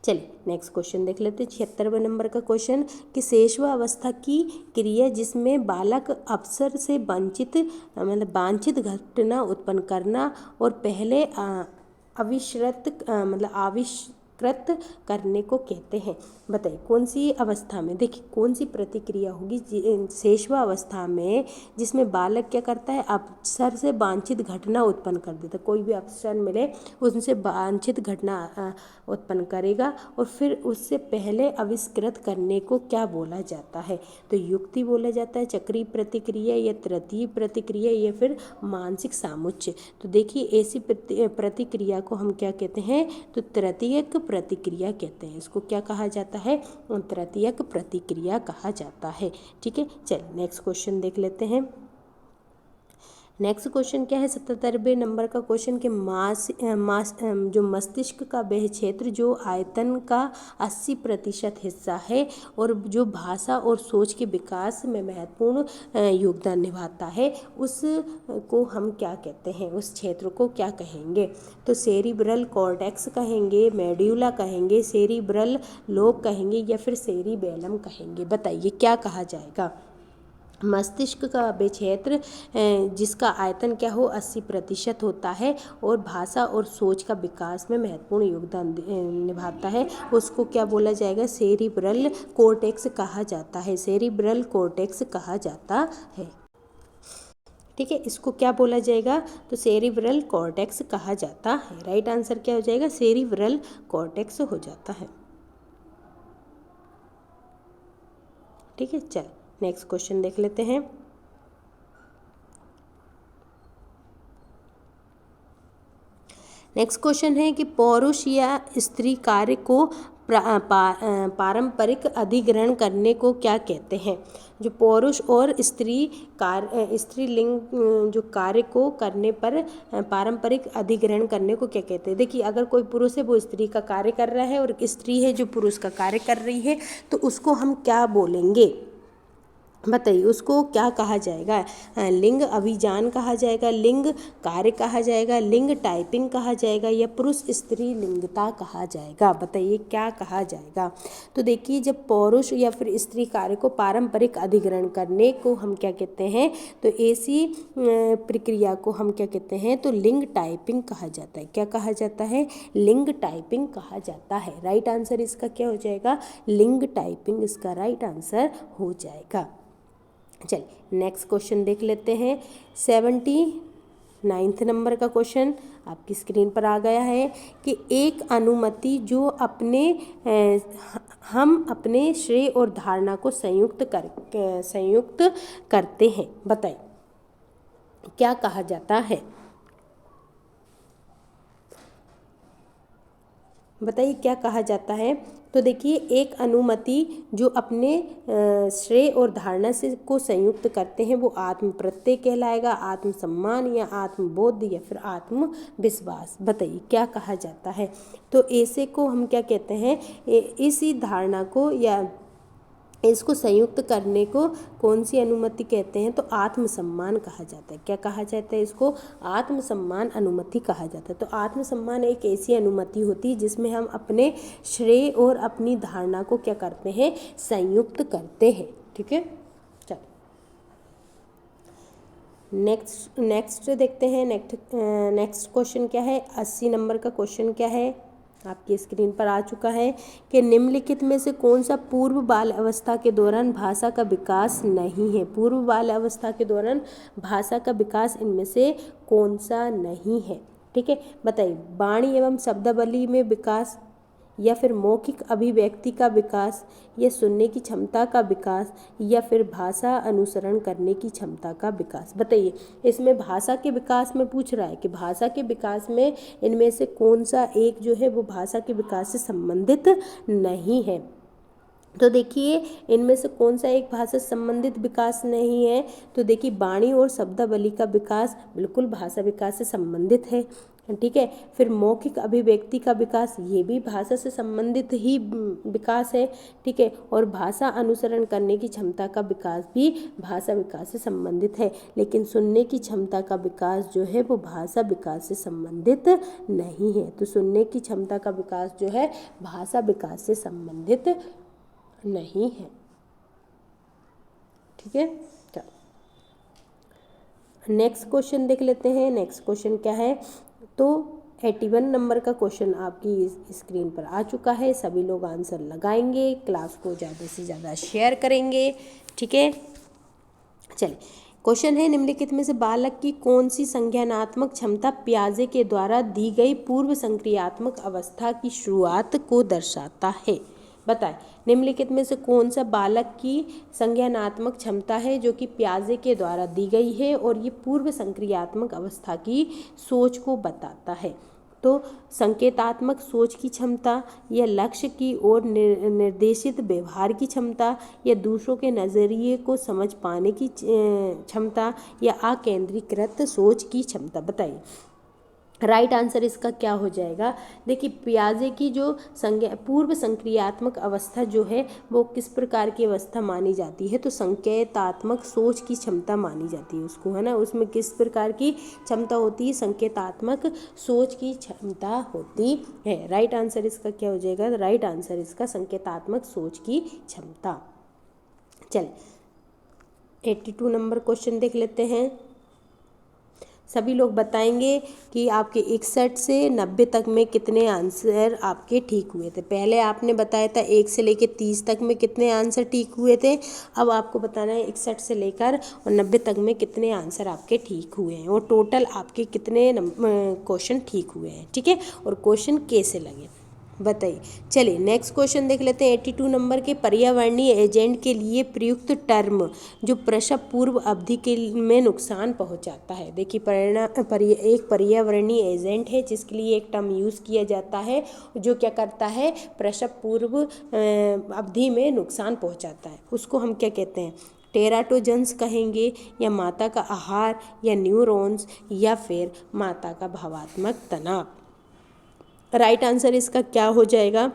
चलिए नेक्स्ट क्वेश्चन देख लेते हैं 76वें नंबर का क्वेश्चन कि शेषवा अवस्था की क्रिया जिसमें बालक अवसर से वंचित मतलब वांछित घटना उत्पन्न करना और पहले आविष्कृत करने को कहते हैं। बताइए कौन सी अवस्था में, देखिए कौन सी प्रतिक्रिया होगी शेषवा अवस्था में जिसमें बालक क्या करता है, अवसर से वांछित घटना उत्पन्न कर देता है। कोई भी अवसर मिले उनसे वांछित घटना उत्पन्न करेगा और फिर उससे पहले आविष्कृत करने को क्या बोला जाता है, तो युक्ति बोला जाता है, चक्रीय प्रतिक्रिया या तृतीय प्रतिक्रिया या फिर मानसिक सामुच्य। तो देखिए ऐसी प्रतिक्रिया को हम क्या कहते हैं, तो तृतीयक प्रतिक्रिया कहते हैं। इसको क्या कहा जाता है, तृतीयक प्रतिक्रिया कहा जाता है। ठीक है, चलिए नेक्स्ट क्वेश्चन देख लेते हैं। नेक्स्ट क्वेश्चन क्या है 77वें नंबर का क्वेश्चन कि जो मस्तिष्क का वह क्षेत्र जो आयतन का 80% हिस्सा है और जो भाषा और सोच के विकास में महत्वपूर्ण योगदान निभाता है, उस को हम क्या कहते हैं, उस क्षेत्र को क्या कहेंगे, तो सेरिब्रल कॉर्टेक्स कहेंगे, मेड्यूला कहेंगे, सेरिब्रल लोब कहेंगे या फिर सेरिबेलम कहेंगे। बताइए क्या कहा जाएगा। मस्तिष्क का वह क्षेत्र जिसका आयतन क्या हो 80% होता है और भाषा और सोच का विकास में महत्वपूर्ण योगदान निभाता है, उसको क्या बोला जाएगा, सेरिब्रल कॉर्टेक्स कहा जाता है। सेरिब्रल कॉर्टेक्स कहा जाता है। ठीक है, इसको क्या बोला जाएगा, तो सेरिब्रल कॉर्टेक्स कहा जाता है। राइट आंसर क्या हो जाएगा, सेरिब्रल कॉर्टेक्स हो जाता है। ठीक है, चल नेक्स्ट क्वेश्चन देख लेते हैं। नेक्स्ट क्वेश्चन है कि पुरुष या स्त्री कार्य को पारंपरिक अधिग्रहण करने को क्या कहते हैं। जो पुरुष और स्त्रीलिंग जो कार्य को करने पर पारंपरिक अधिग्रहण करने को क्या कहते हैं। देखिए अगर कोई पुरुष है वो स्त्री का कार्य कर रहा है और स्त्री है जो पुरुष का कार्य कर रही है, तो उसको हम क्या बोलेंगे, बताइए उसको क्या कहा जाएगा। लिंग अभिजान कहा जाएगा, लिंग कार्य कहा जाएगा, लिंग टाइपिंग कहा जाएगा या पुरुष स्त्री लिंगता कहा जाएगा। बताइए क्या कहा जाएगा। तो देखिए जब पुरुष या फिर स्त्री कार्य को पारंपरिक अधिग्रहण करने को हम क्या कहते हैं, तो ऐसी प्रक्रिया को हम क्या कहते हैं, तो लिंग टाइपिंग कहा जाता है। क्या कहा जाता है, लिंग टाइपिंग कहा जाता है। राइट आंसर इसका क्या हो जाएगा, लिंग टाइपिंग इसका राइट आंसर हो जाएगा। चलिए नेक्स्ट क्वेश्चन देख लेते हैं। 79 नंबर का क्वेश्चन आपकी स्क्रीन पर आ गया है कि एक अनुमति जो हम अपने श्रेय और धारणा को संयुक्त करते हैं। बताइए क्या कहा जाता है, बताइए क्या कहा जाता है। तो देखिए एक अनुमति जो अपने श्रेय और धारणा से को संयुक्त करते हैं वो आत्म प्रत्यय कहलाएगा, आत्मसम्मान या आत्मबोध या फिर आत्मविश्वास। बताइए क्या कहा जाता है। तो ऐसे को हम क्या कहते हैं, इसी धारणा को या इसको संयुक्त करने को कौन सी अनुमति कहते हैं? तो आत्मसम्मान कहा जाता है। क्या कहा जाता है? इसको आत्मसम्मान अनुमति कहा जाता है। तो आत्मसम्मान एक ऐसी अनुमति होती है जिसमें हम अपने श्रेय और अपनी धारणा को क्या करते हैं? संयुक्त करते हैं। ठीक है, चलो नेक्स्ट देखते हैं। नेक्स्ट क्वेश्चन क्या है? 80 नंबर का क्वेश्चन क्या है? आपकी स्क्रीन पर आ चुका है कि निम्नलिखित में से कौन सा पूर्व बाल अवस्था के दौरान भाषा का विकास नहीं है? पूर्व बाल अवस्था के दौरान भाषा का विकास इनमें से कौन सा नहीं है? ठीक है, बताइए। वाणी एवं शब्दावली में विकास, या फिर मौखिक अभिव्यक्ति का विकास, या सुनने की क्षमता का विकास, या फिर भाषा अनुसरण करने की क्षमता का विकास? बताइए, इसमें भाषा के विकास में पूछ रहा है कि भाषा के विकास में इनमें से कौन सा एक जो है वो भाषा के विकास से संबंधित नहीं है? तो देखिए, इनमें से कौन सा एक भाषा संबंधित विकास नहीं है? तो देखिए, वाणी और शब्दावली का विकास बिल्कुल भाषा विकास से संबंधित है। ठीक है, फिर मौखिक अभिव्यक्ति का विकास, ये भी भाषा से संबंधित ही विकास है। ठीक है, और भाषा अनुसरण करने की क्षमता का विकास भी भाषा विकास से संबंधित है। लेकिन सुनने की क्षमता का विकास जो है वो भाषा विकास से संबंधित नहीं है। तो सुनने की क्षमता का विकास जो है भाषा विकास से संबंधित नहीं है। ठीक है, चलो नेक्स्ट क्वेश्चन देख लेते हैं। नेक्स्ट क्वेश्चन क्या है? तो 81 नंबर का क्वेश्चन आपकी स्क्रीन पर आ चुका है। सभी लोग आंसर लगाएंगे, क्लास को ज़्यादा से ज़्यादा शेयर करेंगे। ठीक है, चलिए क्वेश्चन है, निम्नलिखित में से बालक की कौन सी संज्ञानात्मक क्षमता पियाजे के द्वारा दी गई पूर्व संक्रियात्मक अवस्था की शुरुआत को दर्शाता है? बताएं, निम्नलिखित में से कौन सा बालक की संज्ञानात्मक क्षमता है जो कि पियाजे के द्वारा दी गई है और ये पूर्व संक्रियात्मक अवस्था की सोच को बताता है? तो संकेतात्मक सोच की क्षमता, या लक्ष्य की ओर निर्देशित व्यवहार की क्षमता, या दूसरों के नज़रिए को समझ पाने की क्षमता, या अकेंद्रीकृत सोच की क्षमता? बताइए, राइट आंसर इसका क्या हो जाएगा? देखिए, पियाजे की जो पूर्व संक्रियात्मक अवस्था जो है वो किस प्रकार की अवस्था मानी जाती है? तो संकेतात्मक सोच की क्षमता मानी जाती है उसको, है ना। उसमें किस प्रकार की क्षमता होती है? संकेतात्मक सोच की क्षमता होती है। राइट आंसर इसका क्या हो जाएगा? राइट आंसर इसका संकेतात्मक सोच की क्षमता। चल 82 नंबर क्वेश्चन देख लेते हैं। सभी लोग बताएंगे कि आपके 61 से 90 तक में कितने आंसर आपके ठीक हुए थे। पहले आपने बताया था 1 से लेकर 30 तक में कितने आंसर ठीक हुए थे। अब आपको बताना है 61 से लेकर और 90 तक में कितने आंसर आपके ठीक हुए हैं और टोटल आपके कितने क्वेश्चन ठीक हुए हैं। ठीक है, और क्वेश्चन कैसे लगे बताइए। चलिए नेक्स्ट क्वेश्चन देख लेते हैं। 82 नंबर के पर्यावरणीय एजेंट के लिए प्रयुक्त टर्म जो प्रसव पूर्व अवधि के में नुकसान पहुंचाता है। देखिए, एक पर्यावरणीय एजेंट है जिसके लिए एक टर्म यूज़ किया जाता है जो क्या करता है? प्रसव पूर्व अवधि में नुकसान पहुंचाता है। उसको हम क्या कहते हैं? टेराटोजेंस कहेंगे, या माता का आहार, या न्यूरॉन्स, या फिर माता का भावात्मक तनाव? राइट आंसर इसका क्या हो जाएगा?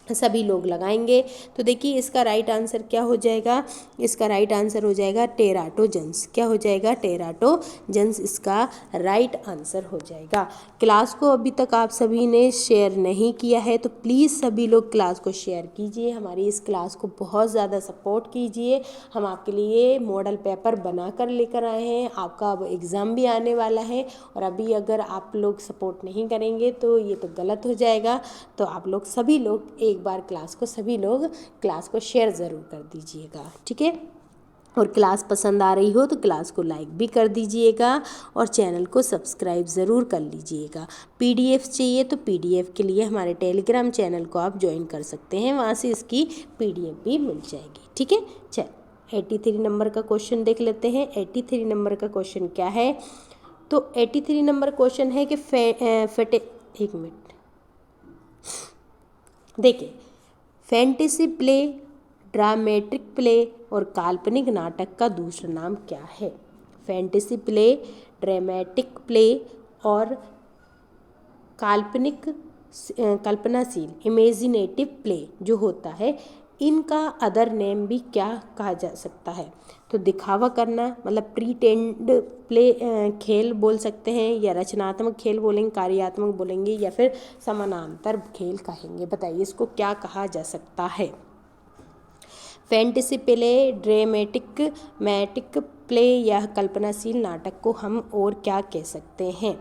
सभी लोग लगाएंगे। तो देखिए, इसका राइट आंसर क्या हो जाएगा? इसका राइट आंसर हो जाएगा टेराटोजेंस। क्या हो जाएगा? टेराटोजेंस इसका राइट आंसर हो जाएगा। क्लास को अभी तक आप सभी ने शेयर नहीं किया है तो प्लीज़ सभी लोग क्लास को शेयर कीजिए। हमारी इस क्लास को बहुत ज़्यादा सपोर्ट कीजिए। हम आपके लिए मॉडल पेपर बना कर लेकर आए हैं। आपका अब एग्ज़ाम भी आने वाला है और अभी अगर आप लोग सपोर्ट नहीं करेंगे तो ये तो गलत हो जाएगा। तो आप लोग सभी लोग एक बार सभी लोग क्लास को शेयर ज़रूर कर दीजिएगा। ठीक है, और क्लास पसंद आ रही हो तो क्लास को लाइक भी कर दीजिएगा और चैनल को सब्सक्राइब ज़रूर कर लीजिएगा। पीडीएफ चाहिए तो पीडीएफ के लिए हमारे टेलीग्राम चैनल को आप ज्वाइन कर सकते हैं, वहाँ से इसकी पीडीएफ भी मिल जाएगी। ठीक है, चल 83 नंबर का क्वेश्चन देख लेते हैं। 83 नंबर का क्वेश्चन क्या है? तो 83 नंबर क्वेश्चन है कि एक मिनट देखिए, फैंटेसी प्ले, ड्रामेटिक प्ले और काल्पनिक नाटक का दूसरा नाम क्या है? फैंटेसी प्ले, ड्रामेटिक प्ले और कल्पनाशील इमेजिनेटिव प्ले जो होता है, इनका अदर नेम भी क्या कहा जा सकता है? तो दिखावा करना मतलब प्रीटेंड प्ले खेल बोल सकते हैं, या रचनात्मक खेल बोलेंगे, कार्यात्मक बोलेंगे, या फिर समानांतर खेल कहेंगे। बताइए इसको क्या कहा जा सकता है? Fantasy play, dramatic matic play या कल्पनाशील नाटक को हम और क्या कह सकते हैं?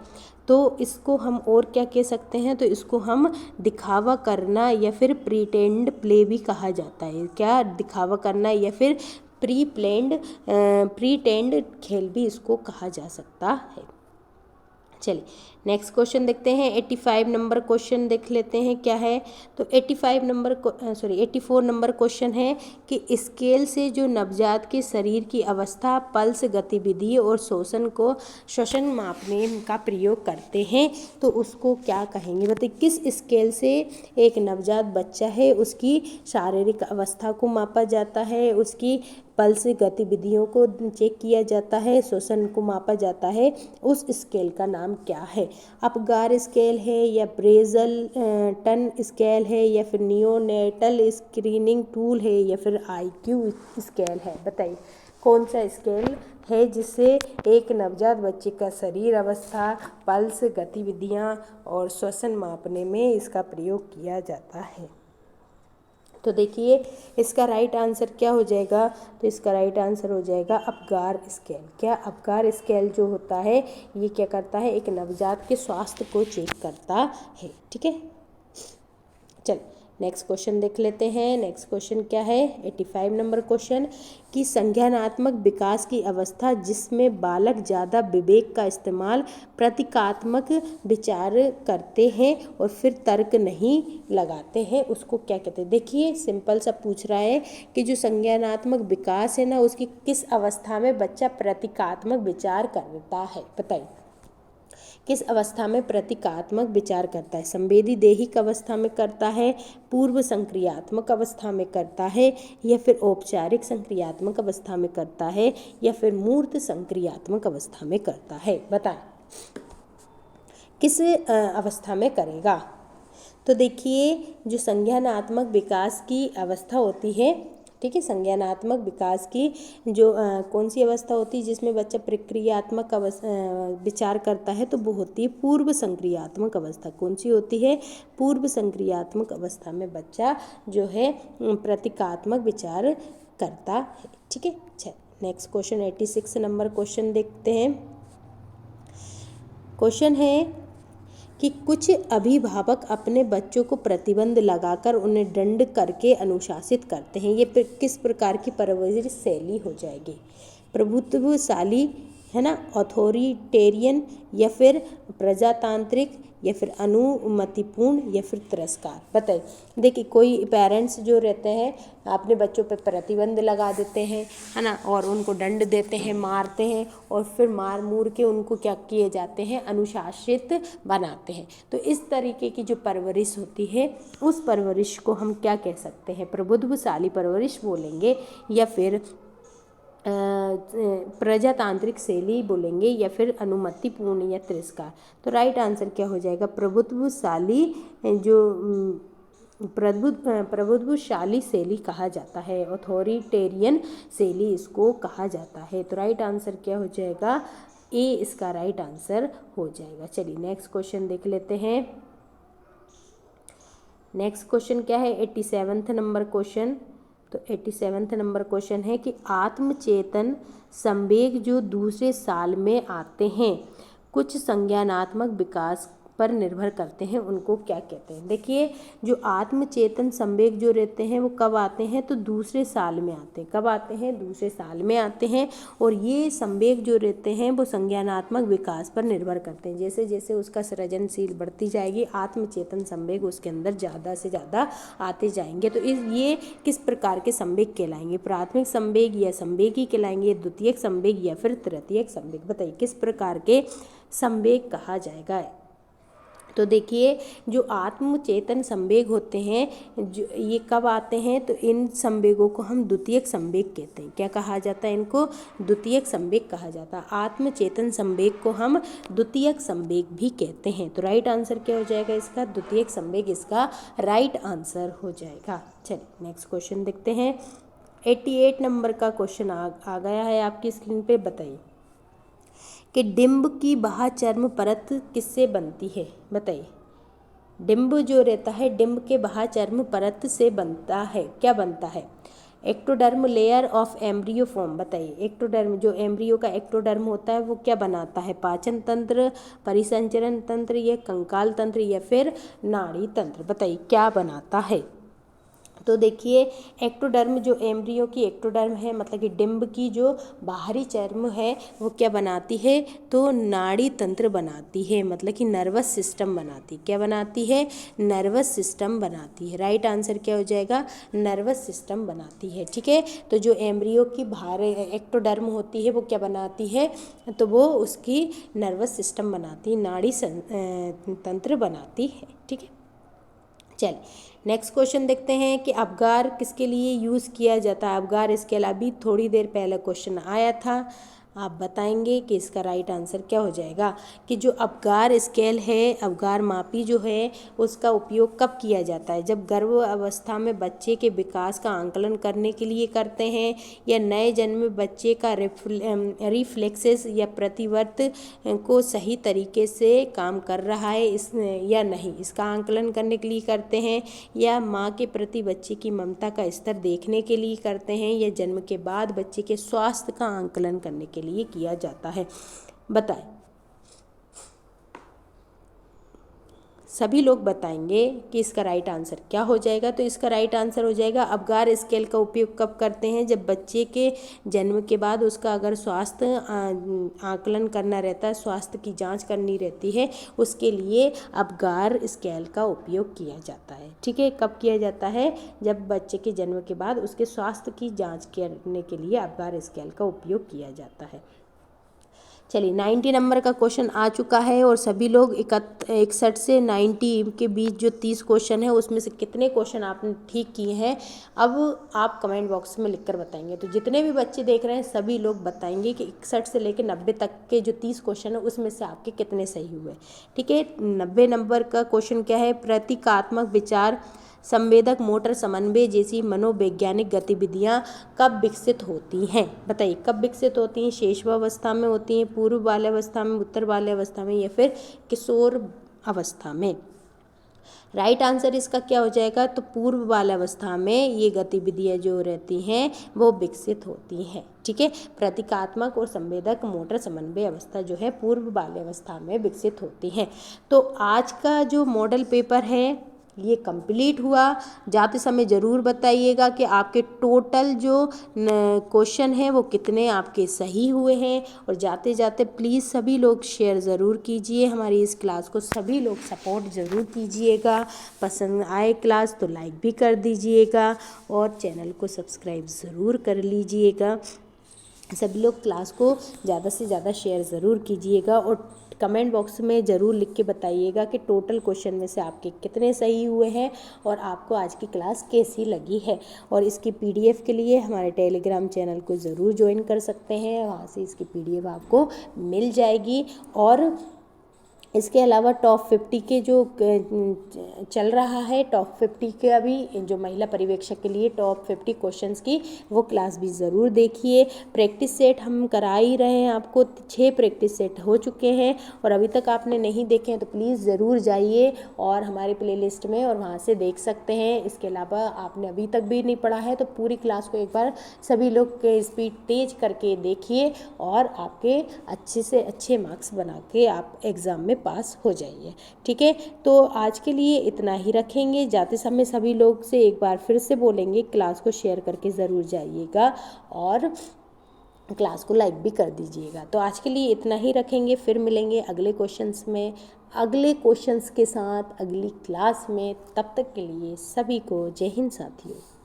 तो इसको हम और क्या कह सकते हैं? तो इसको हम दिखावा करना या फिर प्रीटेंड प्ले भी कहा जाता है। क्या? दिखावा करना या फिर प्रीटेंड खेल भी इसको कहा जा सकता है। चलिए नेक्स्ट क्वेश्चन देखते हैं। 85 नंबर क्वेश्चन देख लेते हैं क्या है। तो 84 नंबर क्वेश्चन है कि स्केल से जो नवजात के शरीर की अवस्था, पल्स, गतिविधि और श्वसन मापने का प्रयोग करते हैं, तो उसको क्या कहेंगे? बताइए किस स्केल से एक नवजात बच्चा है उसकी शारीरिक अवस्था को मापा जाता है, उसकी पल्स गतिविधियों को चेक किया जाता है, श्वसन को मापा जाता है, उस स्केल का नाम क्या है? अपगार स्केल है, या ब्रेजल टन स्केल है, या फिर नियोनेटल स्क्रीनिंग टूल है, या फिर IQ स्केल है? बताइए कौन सा स्केल है जिससे एक नवजात बच्चे का शरीर अवस्था, पल्स, गतिविधियां और श्वसन मापने में इसका प्रयोग किया जाता है? तो देखिए इसका राइट आंसर क्या हो जाएगा? तो इसका राइट आंसर हो जाएगा अपगार स्केल। क्या? अपगार स्केल जो होता है ये क्या करता है? एक नवजात के स्वास्थ्य को चेक करता है। ठीक है, चल नेक्स्ट क्वेश्चन देख लेते हैं। नेक्स्ट क्वेश्चन क्या है? 85 नंबर क्वेश्चन कि संज्ञानात्मक विकास की अवस्था जिसमें बालक ज़्यादा विवेक का इस्तेमाल, प्रतीकात्मक विचार करते हैं और फिर तर्क नहीं लगाते हैं, उसको क्या कहते हैं? देखिए सिंपल सा पूछ रहा है कि जो संज्ञानात्मक विकास है ना, उसकी किस अवस्था में बच्चा प्रतीकात्मक विचार करता है? बताइए किस अवस्था में प्रतीकात्मक विचार करता है? संवेदी देहिक अवस्था में करता है, पूर्व संक्रियात्मक अवस्था में करता है, या फिर औपचारिक संक्रियात्मक अवस्था में करता है, या फिर मूर्त संक्रियात्मक अवस्था में करता है? बताएं किस अवस्था में करेगा? तो देखिए जो संज्ञानात्मक विकास की अवस्था होती है, ठीक है, संज्ञानात्मक विकास की जो कौन सी अवस्था होती है जिसमें बच्चा प्रक्रियात्मक विचार करता है, तो वो होती है पूर्व संक्रियात्मक अवस्था। कौन सी होती है? पूर्व संक्रियात्मक अवस्था में बच्चा जो है प्रतीकात्मक विचार करता है। ठीक है, अच्छा नेक्स्ट क्वेश्चन 86 नंबर क्वेश्चन देखते हैं। क्वेश्चन है कि कुछ अभिभावक अपने बच्चों को प्रतिबंध लगाकर उन्हें दंड करके अनुशासित करते हैं। ये किस प्रकार की परवरिश शैली हो जाएगी? प्रभुत्वशाली है ना, अथॉरिटेरियन, या फिर प्रजातांत्रिक, या फिर अनुमतिपूर्ण, या फिर तिरस्कार? बताइए। देखिए कोई पेरेंट्स जो रहते हैं अपने बच्चों पर प्रतिबंध लगा देते हैं, है ना, और उनको दंड देते हैं, मारते हैं, और फिर मार मूर के उनको क्या किए जाते हैं? अनुशासित बनाते हैं। तो इस तरीके की जो परवरिश होती है उस परवरिश को हम क्या कह सकते हैं? प्रभुत्वशाली परवरिश बोलेंगे, या फिर प्रजातांत्रिक शैली बोलेंगे, या फिर अनुमतिपूर्ण या तिरस्कार? तो राइट आंसर क्या हो जाएगा? प्रभुत्वशाली जो प्रभुत्वशाली शैली कहा जाता है, अथॉरिटेरियन शैली इसको कहा जाता है। तो राइट आंसर क्या हो जाएगा? ए इसका राइट आंसर हो जाएगा। चलिए नेक्स्ट क्वेश्चन देख लेते हैं। नेक्स्ट क्वेश्चन क्या है? 87 नंबर क्वेश्चन। तो 87 नंबर क्वेश्चन है कि आत्मचेतन संवेग जो दूसरे साल में आते हैं, कुछ संज्ञानात्मक विकास पर निर्भर करते हैं, उनको क्या कहते हैं? देखिए जो आत्मचेतन संवेग जो रहते हैं वो कब आते हैं? तो दूसरे साल में आते हैं। कब आते हैं? दूसरे साल में आते हैं। और ये संवेग जो रहते हैं वो संज्ञानात्मक विकास पर निर्भर करते हैं। जैसे जैसे उसका सृजनशील बढ़ती जाएगी, आत्मचेतन संवेग उसके अंदर ज़्यादा से ज़्यादा आते जाएंगे। तो ये किस प्रकार के संवेग कहलाएंगे? प्राथमिक संवेग या संवेगी कहलाएंगे, द्वितीयक संवेग या फिर तृतीयक संवेग? बताइए किस प्रकार के संवेग कहा जाएगा? तो देखिए, जो आत्म चेतन संवेग होते हैं, जो ये कब आते हैं, तो इन संवेगों को हम द्वितीयक संवेग कहते हैं। क्या कहा जाता है इनको? द्वितीयक संवेग कहा जाता है। आत्म चेतन संवेग को हम द्वितीयक संवेग भी कहते हैं। तो राइट आंसर क्या हो जाएगा इसका? द्वितीयक संवेग इसका राइट आंसर हो जाएगा। चलिए नेक्स्ट क्वेश्चन देखते हैं। 88 नंबर का क्वेश्चन आ गया है आपकी स्क्रीन पे। बताइए कि डिंब की बाह्य चर्म परत किससे बनती है? बताइए। डिंब जो रहता है, डिंब के बाह्य चर्म परत से बनता है। क्या बनता है? Ectoderm layer of embryo form. बताइए, एक्टोडर्म जो एम्ब्रियो का एक्टोडर्म होता है वो क्या बनाता है? पाचन तंत्र, परिसंचरण तंत्र, या कंकाल तंत्र, या फिर नाड़ी तंत्र? बताइए क्या बनाता है? तो देखिए, एक्टोडर्म जो एम्ब्रियो की एक्टोडर्म है, मतलब कि डिंब की जो बाहरी चर्म है, वो क्या बनाती है? तो नाड़ी तंत्र बनाती है, मतलब कि नर्वस सिस्टम बनाती। क्या बनाती है? नर्वस सिस्टम बनाती है। राइट आंसर क्या हो जाएगा? नर्वस सिस्टम बनाती है। ठीक है, तो जो एम्ब्रियो की बाहर एक्टोडर्म होती है वो क्या बनाती है? तो वो उसकी नर्वस सिस्टम बनाती, नाड़ी तंत्र बनाती है। ठीक है, चलिए नेक्स्ट क्वेश्चन देखते हैं कि अबगार किसके लिए यूज़ किया जाता है? अबगार स्केल अभी थोड़ी देर पहले क्वेश्चन आया था, आप बताएंगे कि इसका राइट आंसर क्या हो जाएगा। कि जो अबगार स्केल है, अबगार मापी जो है, उसका उपयोग कब किया जाता है? जब गर्भ अवस्था में बच्चे के विकास का आंकलन करने के लिए करते हैं, या नए जन्मे बच्चे का रिफ्लेक्सेस या प्रतिवर्त को सही तरीके से काम कर रहा है इस या नहीं, इसका आंकलन करने के लिए करते हैं, या माँ के प्रति बच्चे की ममता का स्तर देखने के लिए करते हैं, या जन्म के बाद बच्चे के स्वास्थ्य का आंकलन करने के लिए किया जाता है? बताएं। सभी लोग बताएंगे कि इसका राइट आंसर क्या हो जाएगा। तो इसका राइट आंसर हो जाएगा, अबगार स्केल का उपयोग कब करते हैं? जब बच्चे के जन्म के बाद उसका अगर स्वास्थ्य आकलन करना रहता है, स्वास्थ्य की जांच करनी रहती है, उसके लिए अबगार स्केल का उपयोग किया जाता है। ठीक है, कब किया जाता है? जब बच्चे के जन्म के बाद उसके स्वास्थ्य की जाँच करने के लिए अबगार स्केल का उपयोग किया जाता है। चलिए 90 नंबर का क्वेश्चन आ चुका है, और सभी लोग 61 से 90 के बीच जो 30 क्वेश्चन है उसमें से कितने क्वेश्चन आपने ठीक किए हैं, अब आप कमेंट बॉक्स में लिखकर बताएंगे। तो जितने भी बच्चे देख रहे हैं सभी लोग बताएंगे कि 61 से लेकर 90 तक के जो 30 क्वेश्चन है उसमें से आपके कितने सही हुए। ठीक है, 90 नंबर का क्वेश्चन क्या है? प्रतीकात्मक विचार, संवेदक मोटर समन्वय जैसी मनोवैज्ञानिक गतिविधियां कब विकसित होती हैं? बताइए कब विकसित होती हैं? शैशवावस्था में होती हैं, पूर्व बाल्यावस्था में, उत्तर बाल्यावस्था में, या फिर किशोर अवस्था में? राइट आंसर इसका क्या हो जाएगा? तो पूर्व बाल्यावस्था में ये गतिविधियां जो रहती हैं वो विकसित होती हैं। ठीक है, प्रतीकात्मक और संवेदक मोटर समन्वय अवस्था जो है पूर्व बाल्यावस्था में विकसित होती हैं। तो आज का जो मॉडल पेपर है ये कंप्लीट हुआ। जाते समय ज़रूर बताइएगा कि आपके टोटल जो क्वेश्चन हैं वो कितने आपके सही हुए हैं, और जाते जाते प्लीज़ सभी लोग शेयर ज़रूर कीजिए हमारी इस क्लास को, सभी लोग सपोर्ट ज़रूर कीजिएगा। पसंद आए क्लास तो लाइक भी कर दीजिएगा, और चैनल को सब्सक्राइब ज़रूर कर लीजिएगा। सभी लोग क्लास को ज़्यादा से ज़्यादा शेयर ज़रूर कीजिएगा, और कमेंट बॉक्स में ज़रूर लिख के बताइएगा कि टोटल क्वेश्चन में से आपके कितने सही हुए हैं और आपको आज की क्लास कैसी लगी है। और इसकी पीडीएफ के लिए हमारे टेलीग्राम चैनल को ज़रूर ज्वाइन कर सकते हैं, वहाँ से इसकी पीडीएफ आपको मिल जाएगी। और इसके अलावा टॉप 50 के जो चल रहा है, टॉप 50 के अभी जो महिला पर्यवेक्षक के लिए टॉप 50 क्वेश्चंस की वो क्लास भी ज़रूर देखिए। प्रैक्टिस सेट हम करा ही रहे हैं, आपको 6 प्रैक्टिस सेट हो चुके हैं, और अभी तक आपने नहीं देखे हैं तो प्लीज़ ज़रूर जाइए और हमारे प्लेलिस्ट में और वहाँ से देख सकते हैं। इसके अलावा आपने अभी तक भी नहीं पढ़ा है तो पूरी क्लास को एक बार सभी लोग स्पीड तेज करके देखिए, और आपके अच्छे से अच्छे मार्क्स बना के आप एग्ज़ाम में पास हो जाइए। ठीक है, तो आज के लिए इतना ही रखेंगे। जाते समय सभी लोग से एक बार फिर से बोलेंगे, क्लास को शेयर करके ज़रूर जाइएगा और क्लास को लाइक भी कर दीजिएगा। तो आज के लिए इतना ही रखेंगे, फिर मिलेंगे अगले क्वेश्चंस में, अगले क्वेश्चंस के साथ अगली क्लास में। तब तक के लिए सभी को जय हिंद साथियों।